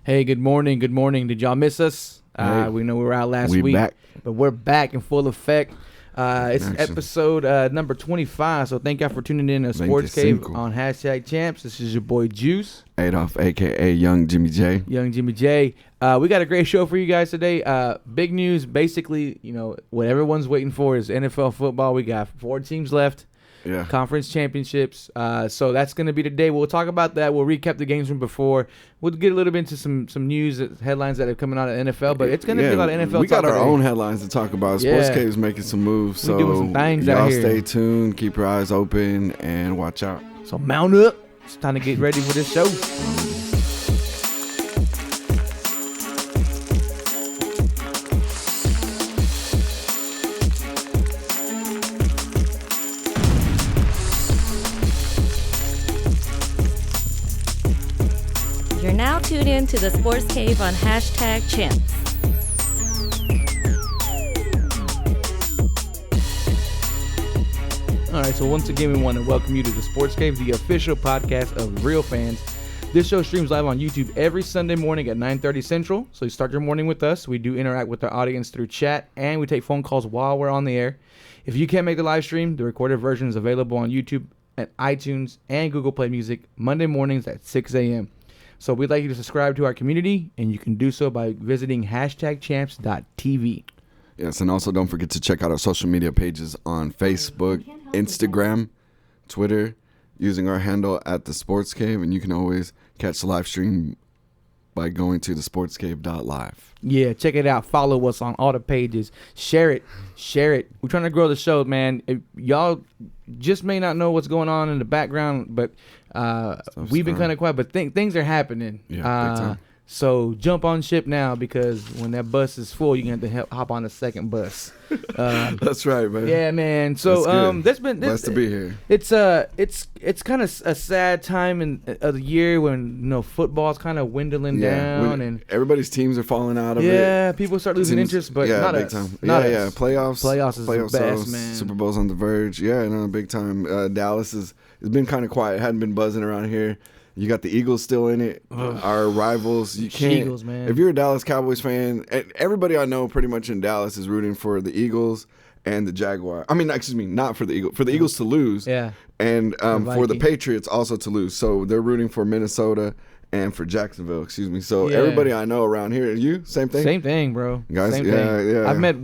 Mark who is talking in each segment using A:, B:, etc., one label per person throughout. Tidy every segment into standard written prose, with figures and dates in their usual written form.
A: Hey, good morning. Good morning. Did y'all miss us?
B: Hey,
A: we know we were out last week,
B: back.
A: but we're back in full effect. It's
B: Action.
A: episode number 25, so thank y'all for tuning in to Sports Cave
B: 25.
A: on #Champs. This is your boy Juice.
B: Adolf, a.k.a. Young Jimmy J.
A: Young Jimmy J. We got a great show for you guys today. Big news, basically, what everyone's waiting for is NFL football. We got 4 teams left.
B: Yeah.
A: Conference championships. So that's going to be today. We'll talk about that. We'll recap the games from before. We'll get a little bit into some news, headlines that are coming out of NFL, but it's going to be a lot of NFL
B: We got
A: talk
B: our
A: today.
B: own headlines to talk about. Sports Cave's making some moves, so
A: We doing some things out
B: y'all
A: here.
B: stay tuned, keep your eyes open, and watch out.
A: So mount up. It's time to get ready for this show.
C: You're now tuned in to the Sports Cave on #Champs.
A: All right, so once again, we want to welcome you to the Sports Cave, the official podcast of real fans. This show streams live on YouTube every Sunday morning at 9:30 Central. So you start your morning with us. We do interact with our audience through chat, and we take phone calls while we're on the air. If you can't make the live stream, the recorded version is available on YouTube, at iTunes, and Google Play Music Monday mornings at 6 a.m. So we'd like you to subscribe to our community, and you can do so by visiting #champs.tv.
B: Yes, and also don't forget to check out our social media pages on Facebook, Instagram, Twitter, using our handle at the Sports Cave, and you can always catch the live stream by going to thesportscave.live.
A: Yeah, check it out. Follow us on all the pages. Share it. We're trying to grow the show, man. Y'all just may not know what's going on in the background, but we've been kind of quiet. But things are happening.
B: Yeah, big time.
A: So jump on ship now, because when that bus is full, you're gonna have to hop on the second bus.
B: That's right, man.
A: Yeah, man. So
B: That's
A: been
B: blessed to be here.
A: It's kind of a sad time of the year when football's kind of dwindling down,
B: when
A: and
B: everybody's teams are falling out of it.
A: yeah, people start losing interest, but not
B: big
A: us.
B: time.
A: Not
B: yeah,
A: us.
B: Playoffs
A: is the best, man.
B: Super Bowl's on the verge. Yeah, no, big time. Dallas has been kind of quiet. Hadn't been buzzing around here. You got the Eagles still in it. Our rivals. You can't.
A: Eagles, man.
B: If you're a Dallas Cowboys fan, everybody I know pretty much in Dallas is rooting for the Eagles and the Jaguars. I mean, excuse me, not for the Eagles. For the Eagles to lose.
A: Yeah.
B: And for the
A: Vikings.
B: Patriots also to lose. So they're rooting for Minnesota and for Jacksonville. Excuse me. So
A: Yeah.
B: everybody I know around here. You same thing.
A: Same thing, bro.
B: Guys,
A: Same
B: yeah,
A: thing.
B: yeah.
A: I've met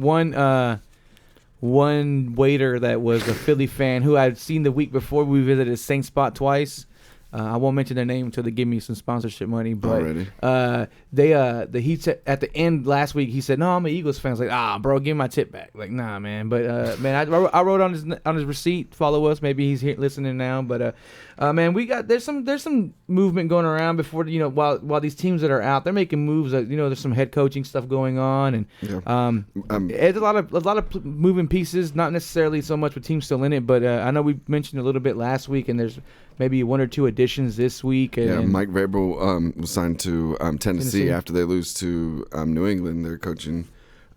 A: one waiter that was a Philly fan who I'd seen the week before. We visited the same spot twice. I won't mention their name until they give me some sponsorship money. But he said at the end last week, he said, "No, I'm an Eagles fan." I was like, bro, give me my tip back. Like, nah, man. But man, I wrote on his receipt. Follow us. Maybe he's here listening now. But man, there's some movement going around before while these teams that are out, they're making moves. There's some head coaching stuff going on, and it's a lot of moving pieces. Not necessarily so much with teams still in it, but I know we mentioned a little bit last week, and there's maybe 1 or 2 additions this week. And
B: Mike Vrabel was signed to Tennessee after they lose to New England. Their coaching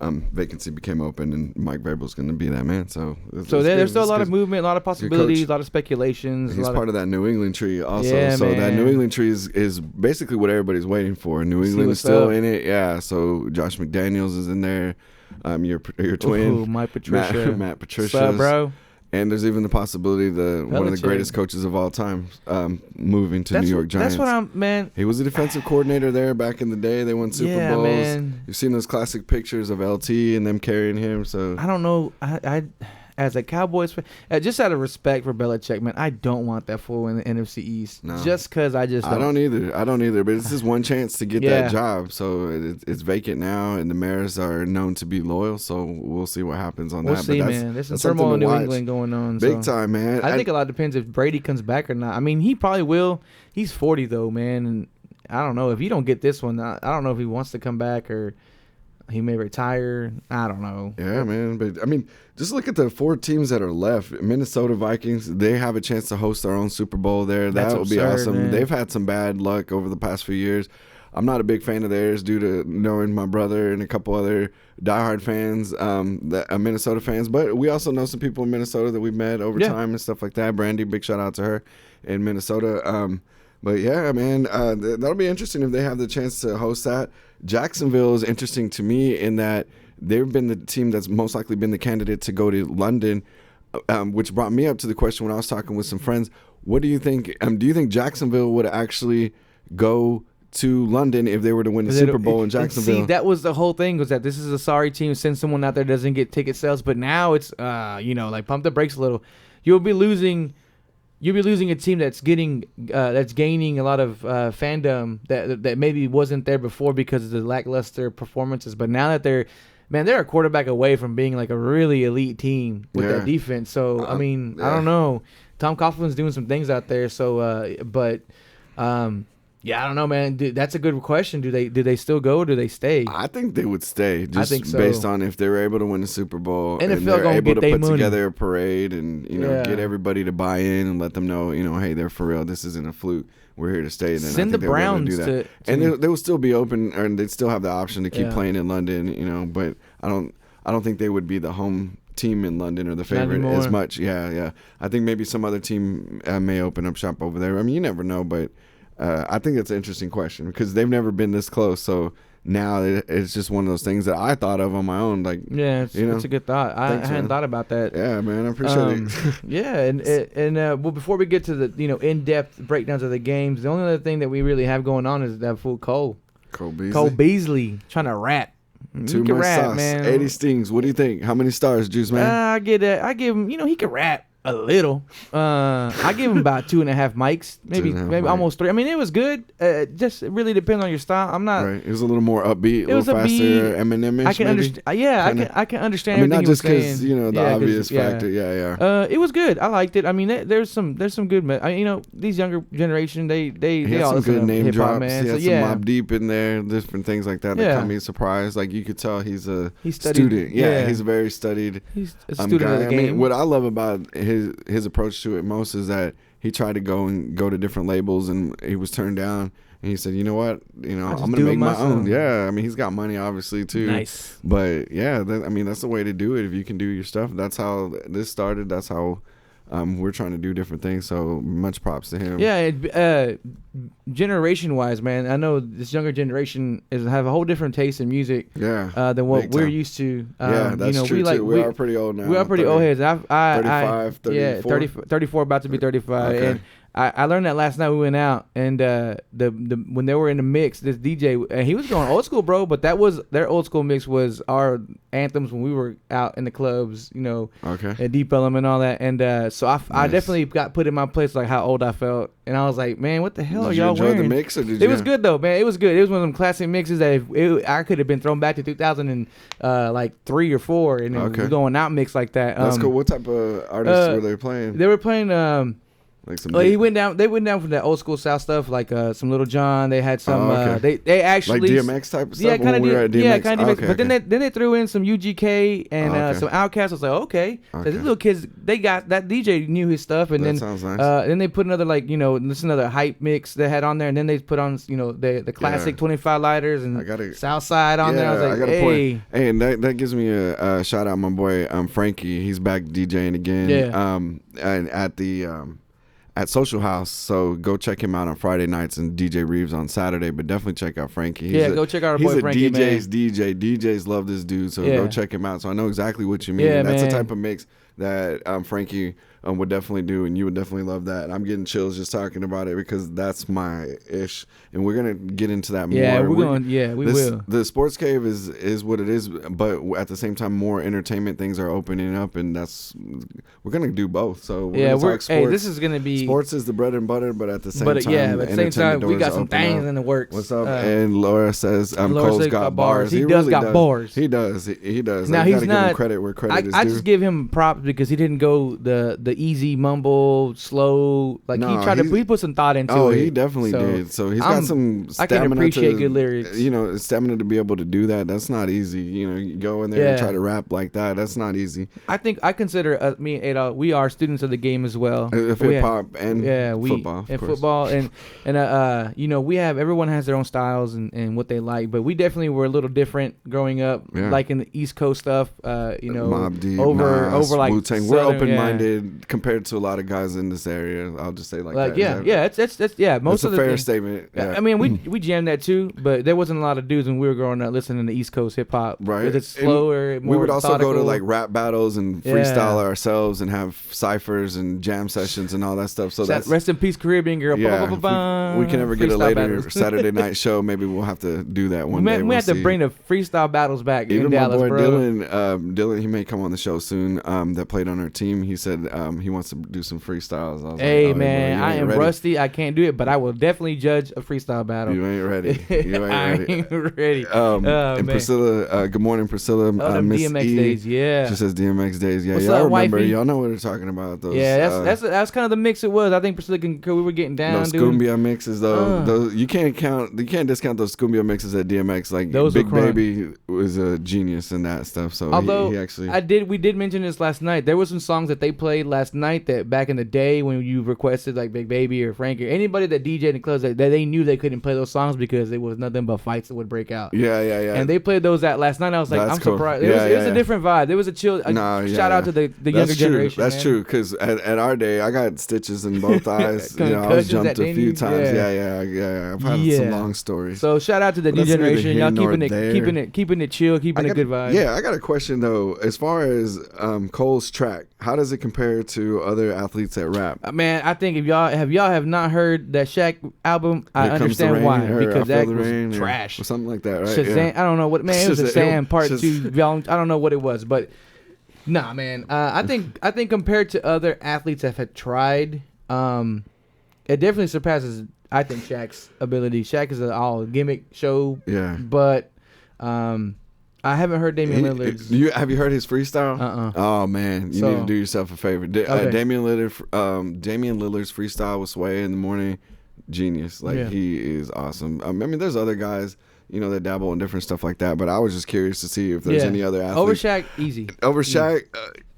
B: vacancy became open, and Mike Vrabel's going to be that man. So
A: there's still a lot of movement, a lot of possibilities, a lot of speculations.
B: He's part of that New England tree also.
A: Yeah,
B: so
A: man.
B: that New England tree is basically what everybody's waiting for. New England is still in it. Yeah, so Josh McDaniels is in there. Your twin.
A: Ooh, Matt Patricia.
B: Matt Patricia.
A: What's up, bro?
B: And there's even the possibility one of the greatest coaches of all time moving to New York Giants.
A: That's what man.
B: He was a defensive coordinator there back in the day. They won Super Bowls.
A: Man.
B: You've seen those classic pictures of LT and them carrying him. So
A: I don't know. I as a Cowboys fan, just out of respect for Belichick, man, I don't want that fool in the NFC East.
B: No.
A: Just because I don't
B: either. But it's just one chance to get that job. So it's vacant now, and the Mariners are known to be loyal. So we'll see what happens on that.
A: We'll see, man. There's some turmoil in New England going on.
B: Big time, man.
A: I think a lot depends if Brady comes back or not. I mean, he probably will. He's 40 though, man, and I don't know if you don't get this one. I don't know if he wants to come back or he may retire. I don't know.
B: Yeah, man. But, I mean, just look at the 4 teams that are left. Minnesota Vikings, they have a chance to host their own Super Bowl there. That would be awesome. Man. They've had some bad luck over the past few years. I'm not a big fan of theirs due to knowing my brother and a couple other diehard fans, Minnesota fans. But we also know some people in Minnesota that we've met over time and stuff like that. Brandy, big shout out to her in Minnesota. But yeah, man, that'll be interesting if they have the chance to host that. Jacksonville is interesting to me in that they've been the team that's most likely been the candidate to go to London, which brought me up to the question when I was talking with some friends. What do you think? Do you think Jacksonville would actually go to London if they were to win the Super Bowl in Jacksonville?
A: See, that was the whole thing, was that this is a sorry team. Send someone out there that doesn't get ticket sales. But now it's, like pump the brakes a little. You'll be losing a team that's gaining a lot of fandom that maybe wasn't there before because of the lackluster performances. But now that they're a quarterback away from being like a really elite team with that defense. So I don't know. Tom Coughlin's doing some things out there. So, I don't know, man. Dude, that's a good question. Do they still go or do they stay?
B: I think they would stay.
A: I think so.
B: Based on if they're able to win the Super Bowl
A: NFL
B: and they're able to put
A: money
B: together a parade and get everybody to buy in and let them know, hey, they're for real. This isn't a fluke. We're here to stay. Then
A: send the Browns
B: to and they will still be open, and they'd still have the option to keep playing in London. But I don't think they would be the home team in London or the favorite as much. Yeah. I think maybe some other team may open up shop over there. I mean, you never know, but. I think it's an interesting question because they've never been this close. So now it's just one of those things that I thought of on my own. Like,
A: it's a good thought. I hadn't thought about that.
B: Yeah, man, I appreciate it.
A: Yeah, and before we get to the in-depth breakdowns of the games, the only other thing that we really have going on is that fool Cole Beasley trying to rap.
B: Too much sauce, man. 80 stings. What do you think? How many stars, Juice Man?
A: I give him. He can rap. A little. I give him about 2.5 mics, maybe almost 3. I mean, it was good. Just it really depends on your style. I'm not.
B: Right. It was a little more upbeat, a little faster, Eminem-ish.
A: I can understand. Yeah, I can understand.
B: I mean, not just
A: because
B: the obvious factor. Yeah.
A: It was good. I liked it. I mean, there's some good. These younger generation, they
B: all
A: some
B: good name drops.
A: Man.
B: He had some Mobb Deep in there, different things like that. That caught me surprised. Like you could tell he's a student. Yeah, he's a very studied.
A: He's a student
B: guy.
A: of the game.
B: I mean, what I love about his approach to it most is that he tried to go to different labels and he was turned down, and he said, you know what, I'm gonna make my own. Yeah, I mean, he's got money obviously too.
A: Nice.
B: But yeah, that's the way to do it. If you can do your stuff, that's how this started. That's how we're trying to do different things. So much props to him.
A: Yeah, generation wise, man, I know this younger generation have a whole different taste in music. Than what we're used to.
B: That's true too. We are pretty old now.
A: We are pretty old heads.
B: 35, 34.
A: Yeah, 34, about to be 35.
B: Okay.
A: And I learned that last night. We went out, and when they were in the mix, this DJ, he was going old school, bro. But that was their old school mix was our anthems when we were out in the clubs, at Deep Ellum and all that. And so I definitely got put in my place, like how old I felt, and I was like, man, what the hell are y'all wearing?
B: Did you enjoy the mix, or did
A: it was good though, man. It was good. It was one of them classic mixes that I could have been thrown back to 2003 or 4, and then going out mix like that.
B: That's cool. What type of artists were they playing?
A: They were playing. They went down from that old school South stuff, like some Little John. They had some. They actually
B: like DMX type of stuff.
A: Yeah, kind of DMX. Yeah, kind of DMX.
B: Okay,
A: but then they threw in some UGK and some Outkast. I was like, okay. So these little kids, they got that DJ knew his stuff, and
B: that sounds nice.
A: Then they put another another hype mix they had on there, and then they put on the classic 25 lighters and Southside on there. I was like, hey,
B: and that gives me a shout out, my boy Frankie. He's back DJing again.
A: Yeah.
B: And at Social House, so go check him out on Friday nights and DJ Reeves on Saturday. But definitely check out Frankie.
A: Go check out our boy Frankie.
B: He's a DJ. DJs love this dude, so go check him out. So I know exactly what you mean.
A: Yeah,
B: that's the type of mix that Frankie would definitely do, and you would definitely love that. I'm getting chills just talking about it because that's my ish, and we're gonna get into that more.
A: Yeah, we will.
B: The Sports Cave is what it is, but at the same time, more entertainment things are opening up, and we're gonna do both. So we're gonna talk sports.
A: Hey, this is gonna be
B: sports is the bread and butter, but at the same time,
A: we got some things in the works.
B: What's up? And Laura says, Cole's got bars.
A: He does got bars.
B: He does. He does.
A: Now he's
B: not. Give him credit where credit is due.
A: I just give him props because he didn't go the easy mumble slow. He put some thought into it.
B: Oh, he definitely did. So he's got some stamina.
A: I can appreciate good lyrics.
B: Stamina to be able to do that. That's not easy. You go in there and try to rap like that. That's not easy.
A: I consider me and Adolf, we are students of the game as well.
B: Hip hop and football.
A: And football and everyone has their own styles and what they like, but we definitely were a little different growing up, like in the East Coast stuff.
B: Mobb Deep,
A: over like
B: Wu-Tang. We're open-minded. compared to a lot of guys in this area. I'll just say like that.
A: Yeah. Most
B: that's
A: of
B: a fair
A: things.
B: statement. Yeah.
A: I mean, we jammed that too, but there wasn't a lot of dudes when we were growing up listening to East Coast hip hop.
B: Right.
A: It's slower. More
B: we would also
A: methodical.
B: go to like rap battles and freestyle ourselves and have ciphers and jam sessions and all that stuff. So that's
A: rest in peace, Caribbean Girl.
B: Yeah. If we can ever get a later Saturday night show, maybe we'll have to do that one day.
A: We have to bring the freestyle battles back in Dallas,
B: my boy
A: bro.
B: Dylan, he may come on the show soon. That played on our team. He said he wants to do some freestyles. I was
A: hey
B: like,
A: man,
B: bro,
A: I am rusty. I can't do it, but I will definitely judge a freestyle battle.
B: You ain't ready.
A: I ain't ready.
B: And Priscilla, good morning, Priscilla. Miss
A: DMX
B: E,
A: days, yeah.
B: She says DMX days, yeah.
A: What's
B: Y'all
A: up,
B: remember?
A: wifey?
B: Y'all know what we're talking about. Those,
A: that's kind of the mix it was. I think Priscilla we were getting down.
B: Those cumbia mixes, though. Those you can't discount those cumbia mixes at DMX. Like
A: those
B: Big Baby was a genius in that stuff. So
A: although
B: he actually,
A: we did mention this last night. There were some songs that they played last night that back in the day when you requested like Big Baby or Frank or anybody that DJed in the clubs that they knew they couldn't play those songs because it was nothing but fights that would break out.
B: Yeah. And
A: they played those at last night. I was like, I'm
B: cool.
A: surprised. It was a different vibe. There was a chill. Shout out to the younger generation.
B: That's true. Because at our day, I got stitches in both eyes. I was jumped a few times. Yeah. I've had some long stories.
A: So shout out to the new generation. Y'all keeping it chill, keeping a good vibe.
B: Yeah, I got a question though. As far as Cole's track, how does it compare to other athletes that rap?
A: Man, I think if y'all have not heard that Shaq album, I understand why, because that was trash
B: or something like that, right?
A: Shazam, I don't know what, man. It was Shazam Part 2. Y'all, I don't know what it was, but nah, man. I think compared to other athletes that have tried, it definitely surpasses. I think Shaq's ability. Shaq is an all gimmick show.
B: Yeah,
A: but I haven't heard Damian Lillard's.
B: Have you heard his freestyle? Oh man, you need to do yourself a favor. Damian Lillard's freestyle with Sway in the morning, genius. He is awesome. I mean, there's other guys, that dabble in different stuff like that. But I was just curious to see if there's any other athletes.
A: Over Shaq, easy.
B: Over Shaq.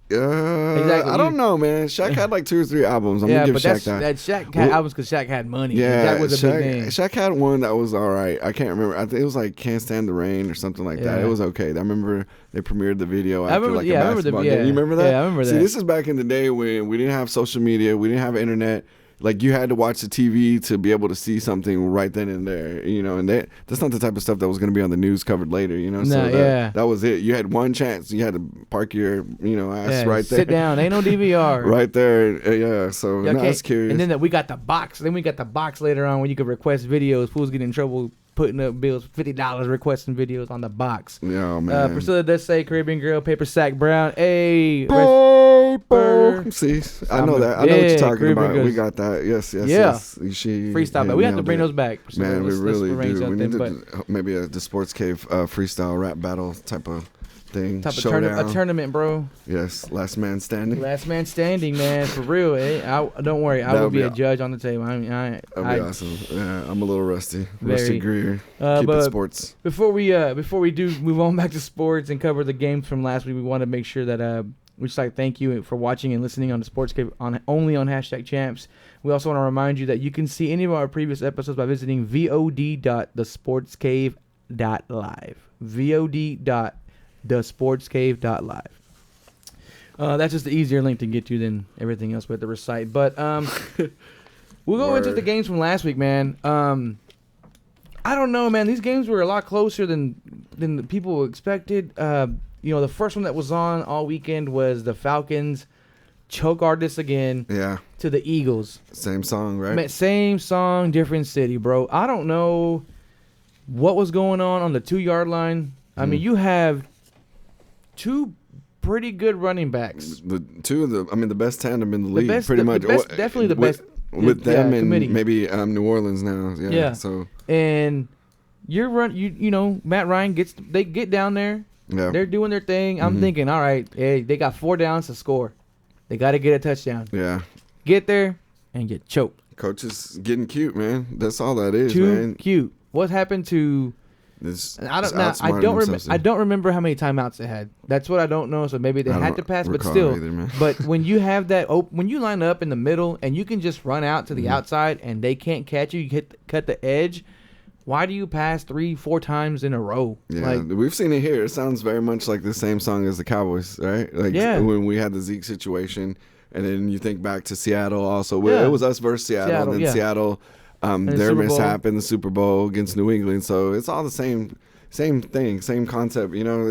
B: Exactly. I don't know, man. Shaq had like 2 or 3 albums. I'm gonna give Shaq that.
A: Shaq had albums because Shaq had money.
B: Yeah,
A: that was a big thing.
B: Shaq had one that was all right. I can't remember. I think it was like "Can't Stand the Rain" or something like that. It was okay. I remember they premiered the video after a basketball game. You remember that?
A: Yeah, I remember that.
B: See, this is back in the day when we didn't have social media, we didn't have internet. Like you had to watch the TV to be able to see something right then and there, and that's not the type of stuff that was going to be on the news covered later, So that was it. You had one chance. You had to park your, ass right there.
A: Sit down. Ain't no DVR.
B: Right there. Yeah. So that's curious.
A: And then we got the box. Then we got the box later on where you could request videos. Fools get in trouble putting up bills, $50 requesting videos on the box.
B: Yeah, man.
A: Priscilla does say Caribbean Girl, Paper Sack Brown. Hey,
B: paper. See, I know that. I know what you're talking about.
A: Girls.
B: We got that. Yes.
A: Freestyle, but we have to bring those back. Priscilla.
B: Man, we really do. We need
A: to
B: maybe a DaSportzCave freestyle rap battle type of thing.
A: A tournament, bro.
B: Yes, last man standing.
A: Last man standing, man, for real. Don't worry, I will be a judge on the table. That'd
B: be awesome. Yeah, I'm a little rusty. Rusty Greer. Keep it sports.
A: Before we do move on back to sports and cover the games from last week, we want to make sure that we just thank you for watching and listening on the DaSportzCave only on #champs. We also want to remind you that you can see any of our previous episodes by visiting vod.thesportscave.live. vod.thesportscave.live. That's just the easier link to get to than everything else we have to recite. But we'll go into the games from last week, man. I don't know, man. These games were a lot closer than the people expected. The first one that was on all weekend was the Falcons choke artists again.
B: Yeah.
A: To the Eagles.
B: Same song, right?
A: Man, same song, different city, bro. I don't know what was going on the 2-yard line. I mean, you have 2 pretty good running backs.
B: The best tandem in the league, pretty much.
A: Definitely the best.
B: With them and maybe New Orleans now. Yeah. So.
A: And Matt Ryan they get down there.
B: Yeah.
A: They're doing their thing. I'm thinking, all right, hey, they got 4 downs to score. They got to get a touchdown.
B: Yeah.
A: Get there and get choked.
B: Coach is getting cute, man. That's all that is,
A: man. Too cute. What happened to
B: this?
A: I don't remember how many timeouts they had. That's what I don't know. So maybe they had to pass, but still. Either, but when you have that, when you line up in the middle and you can just run out to the outside and they can't catch you, cut the edge. Why do you pass 3-4 times in a row?
B: Yeah, we've seen it here. It sounds very much like the same song as the Cowboys, right? When we had the Zeke situation And then you think back to Seattle also. It was us versus Seattle. And then Seattle, their mishap in the Super Bowl against New England. So it's all the same thing, same concept. You know,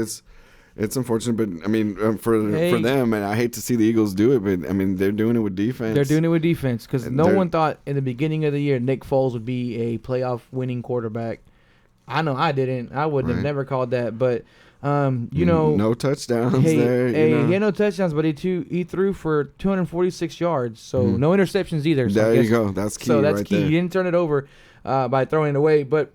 B: it's unfortunate, but I mean, for them, and I hate to see the Eagles do it, but I mean, they're doing it with defense.
A: They're doing it with defense because no one thought in the beginning of the year Nick Foles would be a playoff winning quarterback. I know I didn't. I would have never called that, but you know,
B: no touchdowns there.
A: He had no touchdowns, but he threw for 246 yards, so no interceptions either. So
B: there you go. That's key. So that's key.
A: There. He didn't turn it over by throwing it away, but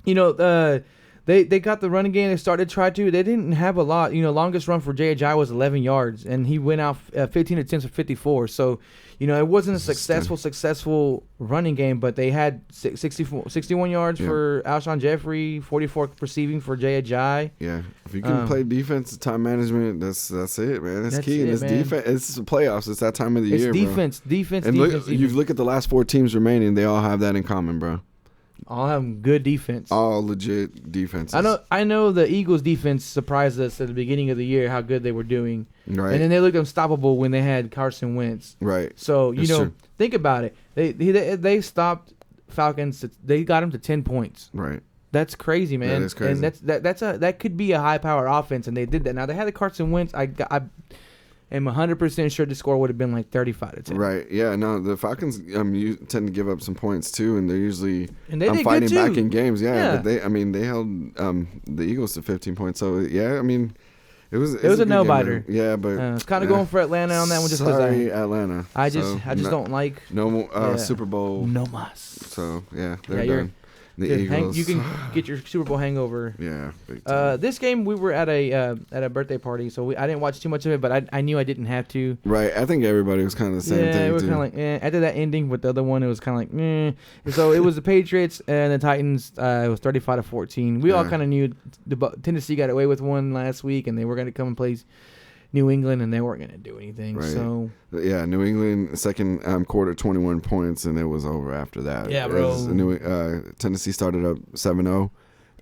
A: you know, They got the running game. They started to try to. They didn't have a lot. You know, longest run for J.J. was 11 yards, and he went out 15 attempts for 54. So, you know, it wasn't a successful running game, but they had 61 yards for Alshon Jeffrey, 44 receiving for J.J.
B: Yeah, if you can play defense, time management, that's it, man. That's key. And it's defense. It's the playoffs. It's that time of the year,
A: defense,
B: bro.
A: Defense.
B: You look at the last 4 teams remaining. They all have that in common, bro.
A: All have good defense.
B: All legit defenses.
A: I know the Eagles defense surprised us at the beginning of the year how good they were doing.
B: Right.
A: And then they looked unstoppable when they had Carson Wentz.
B: Right.
A: So, think about it. They stopped Falcons. They got them to 10 points.
B: Right.
A: That's crazy, man.
B: That is crazy.
A: And that could be a high-powered offense, and they did that. Now, they had the Carson Wentz. I am 100% sure the score would have been like 35-10.
B: Right. Yeah. No, the Falcons you tend to give up some points too, and they're usually
A: fighting
B: back in games. Yeah. But they held the Eagles to 15 points. So yeah, I mean, it was
A: a nail biter.
B: Yeah, but
A: it's kind of going for Atlanta on that one. Just
B: sorry, Atlanta.
A: I just don't like
B: Super Bowl.
A: No mas.
B: So yeah, they're done. The Eagles.
A: You can get your Super Bowl hangover.
B: Yeah. Big time.
A: This game we were at a birthday party, so I didn't watch too much of it, but I knew I didn't have to.
B: Right. I think everybody was kind of the same thing.
A: Yeah, it was kind of like after that ending with the other one, it was kind of like So it was the Patriots and the Titans. It was 35-14. We all kind of knew Tennessee got away with one last week, and they were going to come and play New England, and they weren't going to do anything. Right. So
B: yeah, New England second quarter 21 points, and it was over after that.
A: Yeah, bro.
B: Tennessee started up 7-0,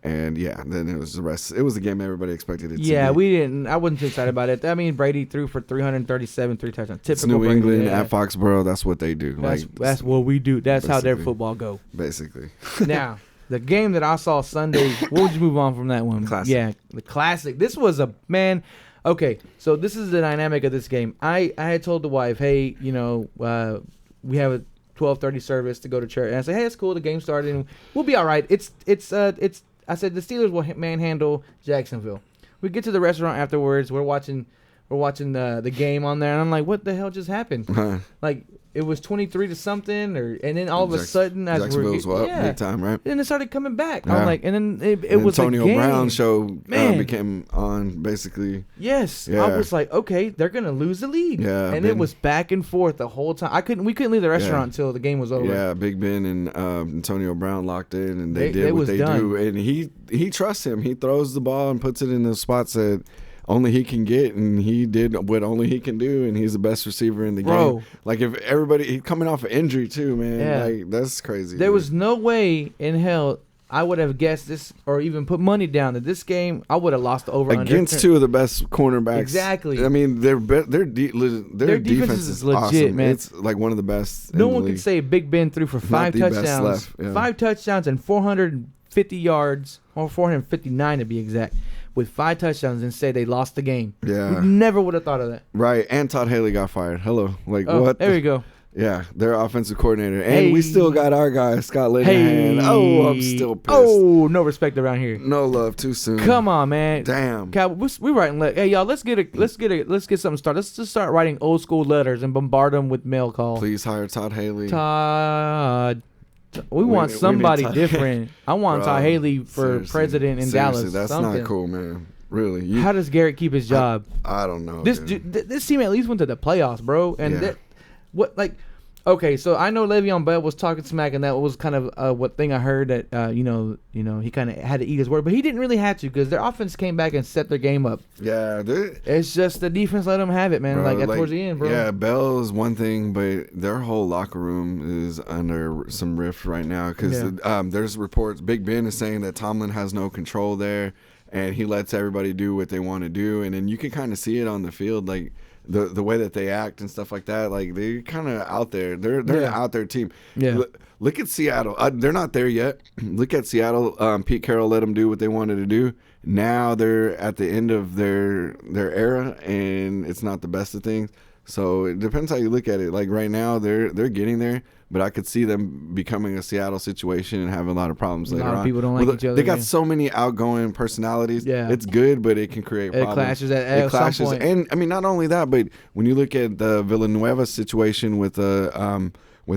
B: and then it was the rest. It was a game everybody expected it to be.
A: Yeah, we didn't. I wasn't too excited about it. I mean, Brady threw for 337, 3 touchdowns. Typical
B: it's New
A: Brady,
B: England at Foxborough. That's what they do.
A: That's what we do. That's how their football go.
B: Basically.
A: Now, the game that I saw Sunday. What would you move on from that one?
B: Classic.
A: Yeah, the classic. This was a man. Okay, so this is the dynamic of this game. I had told the wife, hey, we have a 12:30 service to go to church, and I said, hey, it's cool. The game started, and we'll be all right. It's. I said the Steelers will manhandle Jacksonville. We get to the restaurant afterwards. We're watching the game on there, and I'm like, what the hell just happened? Like. It was 23 to something, and then all of a sudden, as
B: Jacksonville's big time, right?
A: And then it started coming back. I'm like, and then it was
B: Antonio Brown show became on basically.
A: Yes, yeah. I was like, okay, they're gonna lose the lead.
B: Yeah,
A: and it was back and forth the whole time. We couldn't leave the restaurant until the game was over.
B: Yeah, Big Ben and Antonio Brown locked in, and they did what they do. And he trusts him. He throws the ball and puts it in the spots that only he can get, and he did what only he can do, and he's the best receiver in the game. Like, if he's coming off an injury too, man. Like, that's crazy.
A: There was no way in hell I would have guessed this or even put money down that this game I would have lost the over
B: against two of the best cornerbacks.
A: Exactly.
B: I mean, their defense is legit, awesome.
A: Man.
B: It's like one of the best.
A: No one could say Big Ben threw for 5 touchdowns, 5 touchdowns and 450 yards, or 459 to be exact. With 5 touchdowns and say they lost the game.
B: Yeah.
A: We never would have thought of that.
B: Right. And Todd Haley got fired. Hello. Like, what?
A: There we go.
B: Yeah. Their offensive coordinator. And we still got our guy, Scott Linehan. Oh, I'm still pissed.
A: Oh, no respect around here.
B: No love. Too soon.
A: Come on, man.
B: Damn.
A: We writing. Hey, y'all, let's get something started. Let's just start writing old school letters and bombard them with mail calls.
B: Please hire Todd Haley.
A: Todd. We want somebody different. I want Todd Haley for president in Dallas.
B: That's not cool, man. Really.
A: How does Garrett keep his job?
B: I don't know.
A: This team at least went to the playoffs, bro. And okay, so I know Le'Veon Bell was talking smack, and that was kind of what thing I heard that he kind of had to eat his word, but he didn't really have to because their offense came back and set their game up.
B: Yeah,
A: it's just the defense let them have it, man.
B: Bro,
A: towards the end, bro.
B: Yeah, Bell is one thing, but their whole locker room is under some rift right now because there's reports. Big Ben is saying that Tomlin has no control there, and he lets everybody do what they want to do, and then you can kind of see it on the field, like. the way that they act and stuff like that. Like they're kind of out there. They're an out there team.
A: Yeah.
B: Look at Seattle. They're not there yet. Look at Seattle. Pete Carroll let them do what they wanted to do. Now they're at the end of their era, and it's not the best of things. So it depends how you look at it. Like right now, they're getting there, but I could see them becoming a Seattle situation and having a lot of problems later on. A lot of
A: people don't like each other.
B: They got so many outgoing personalities. Yeah. It's good, but it can create problems.
A: It clashes some point.
B: And I mean, not only that, but when you look at the Villanueva situation with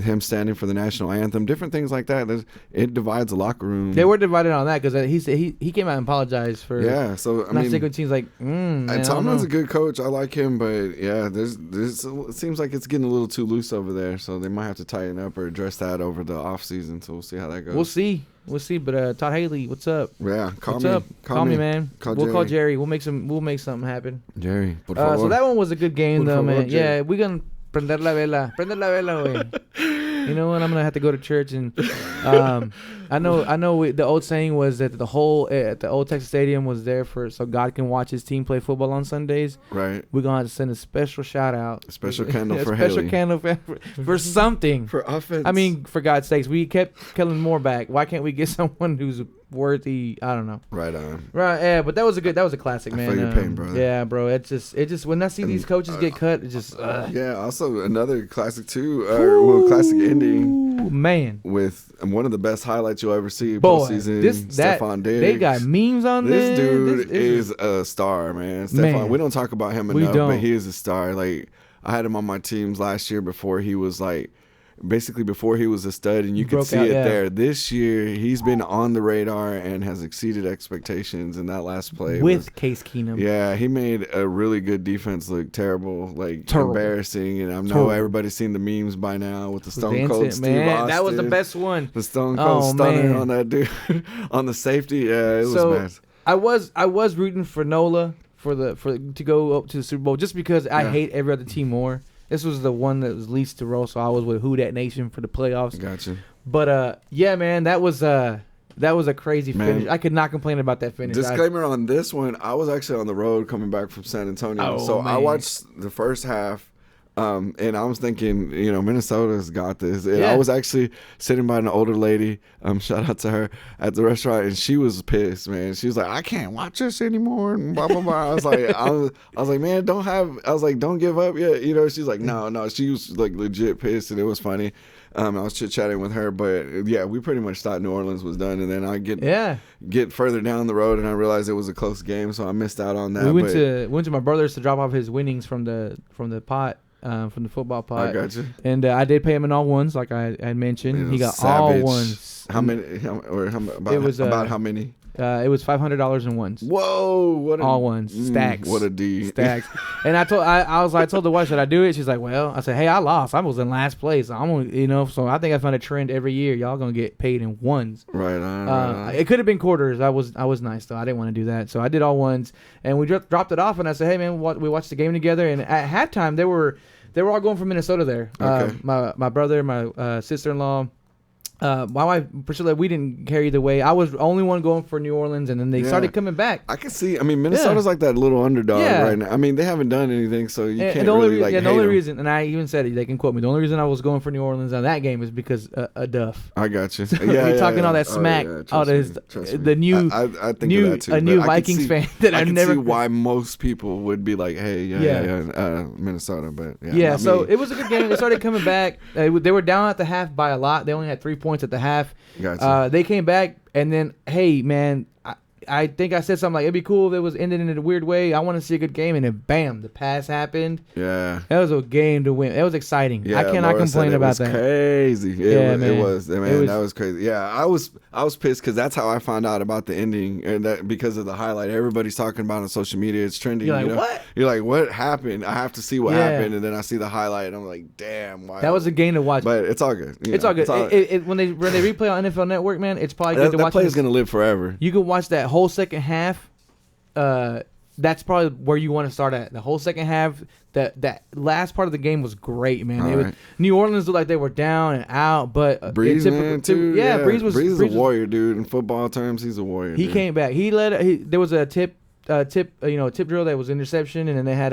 B: him standing for the national anthem, different things like that, it divides the locker room.
A: They were divided on that because he said he came out and apologized for.
B: Yeah, so I mean,
A: sticking teams like.
B: Tomlin's a good coach. I like him, but yeah, it seems like it's getting a little too loose over there. So they might have to tighten up or address that over the off season. So we'll see how that goes.
A: We'll see. But Todd Haley, what's up?
B: Yeah,
A: call me, man. We'll call Jerry. We'll make something happen.
B: Jerry,
A: so that one was a good game though, man. Jerry. Yeah, we're gonna. Prender la vela, güey. You know what? I'm gonna have to go to church, and I know. The old saying was that the old Texas Stadium was there so God can watch His team play football on Sundays.
B: Right.
A: We're gonna have to send a special shout out,
B: a special candle for
A: Haley,
B: special
A: candle for something.
B: For offense.
A: I mean, for God's sakes, we kept Kellen Moore back. Why can't we get someone who's worthy? I don't know.
B: Right on.
A: Right. Yeah, but that was a classic, man.
B: I feel your pain, brother.
A: Yeah, bro. It just when I see these coaches get cut, it just.
B: Yeah. Also, another classic too. Classic ending.
A: Man.
B: With one of the best highlights you'll ever see postseason. Stephon Diggs.
A: They got memes on this.
B: This dude is a star, man. Stephon. We don't talk about him enough, but he is a star. Like I had him on my teams last year before he was before he was a stud, and you could see it there. This year, he's been on the radar and has exceeded expectations in that last play.
A: With Case Keenum.
B: Yeah, he made a really good defense look terrible, embarrassing. And I know everybody's seen the memes by now with the Stone Cold Steve Austin.
A: That was the best one.
B: The Stone Cold stunner on that dude. On the safety. Yeah, it was bad.
A: I was rooting for Nola to go up to the Super Bowl just because I hate every other team more. This was the one that was least to roll, so I was with Who Dat Nation for the playoffs.
B: Gotcha.
A: But yeah, man, that was a crazy finish. I could not complain about that finish.
B: Disclaimer on this one: I was actually on the road coming back from San Antonio, I watched the first half. And I was thinking, Minnesota's got this. And I was actually sitting by an older lady, shout out to her, at the restaurant, and she was pissed, man. She was like, I can't watch this anymore, and blah, blah, blah. I was like, man, don't give up yet. She's like, no. She was like legit pissed, and it was funny. I was chit-chatting with her, but yeah, we pretty much thought New Orleans was done, and then I get further down the road, and I realized it was a close game, so I missed out on that.
A: We went to my brother's to drop off his winnings from the pot. From the football pot.
B: I got you.
A: And I did pay him in all ones, like I had mentioned. He got savage. All ones.
B: How many? About how many?
A: It was $500 in ones.
B: Whoa!
A: All ones. Stacks.
B: What a D.
A: Stacks. And I told the wife, should I do it? She's like, well, I said, hey, I lost. I was in last place. I'm gonna, so I think I found a trend every year. Y'all gonna get paid in ones.
B: Right on.
A: It could have been quarters. I was nice though. I didn't want to do that, so I did all ones. And we dropped it off, and I said, hey man, we watched the game together. And at halftime, they were all going from Minnesota there.
B: Okay.
A: My brother, my sister-in-law. My wife, Priscilla, we didn't carry the way. I was the only one going for New Orleans, and then they started coming back.
B: I can see. I mean, Minnesota's like that little underdog right now. I mean, they haven't done anything, so you can't really hate them.
A: The only reason, and I even said it, they can quote me, the only reason I was going for New Orleans on that game is because of Duff.
B: I got you.
A: So you're talking all that smack. The new
B: I think of that too,
A: a new Vikings fan that I never.
B: I can see why most people would be like, hey, Minnesota, but
A: so it was a good game. They started coming back. They were down at the half by a lot. They only had 3 points at the half.
B: Gotcha.
A: They came back, and then, hey, man, I think I said something like, it'd be cool if it was ended in a weird way. I want to see a good game, and then, bam, the pass happened.
B: Yeah.
A: That was a game to win. It was exciting. Yeah, I cannot complain about that.
B: Crazy. It was, man. That was crazy. Yeah, I was pissed because that's how I found out about the ending, and that because of the highlight. Everybody's talking about it on social media. It's trending.
A: You're like, what?
B: You're like, what happened? I have to see what happened, and then I see the highlight, and I'm like, damn. Wow.
A: That was a game to watch.
B: But it's all good.
A: It's all good. When they replay on NFL Network, man, it's probably good to watch.
B: That play is going to live forever.
A: You can watch that whole second half. That's probably where you want to start at. The whole second half, that last part of the game was great, man. New Orleans looked like they were down and out, but
B: Breeze too.
A: Yeah, Breeze
B: a warrior, dude. In football terms, he's a warrior.
A: He came back. There was a tip drill that was interception, and then they had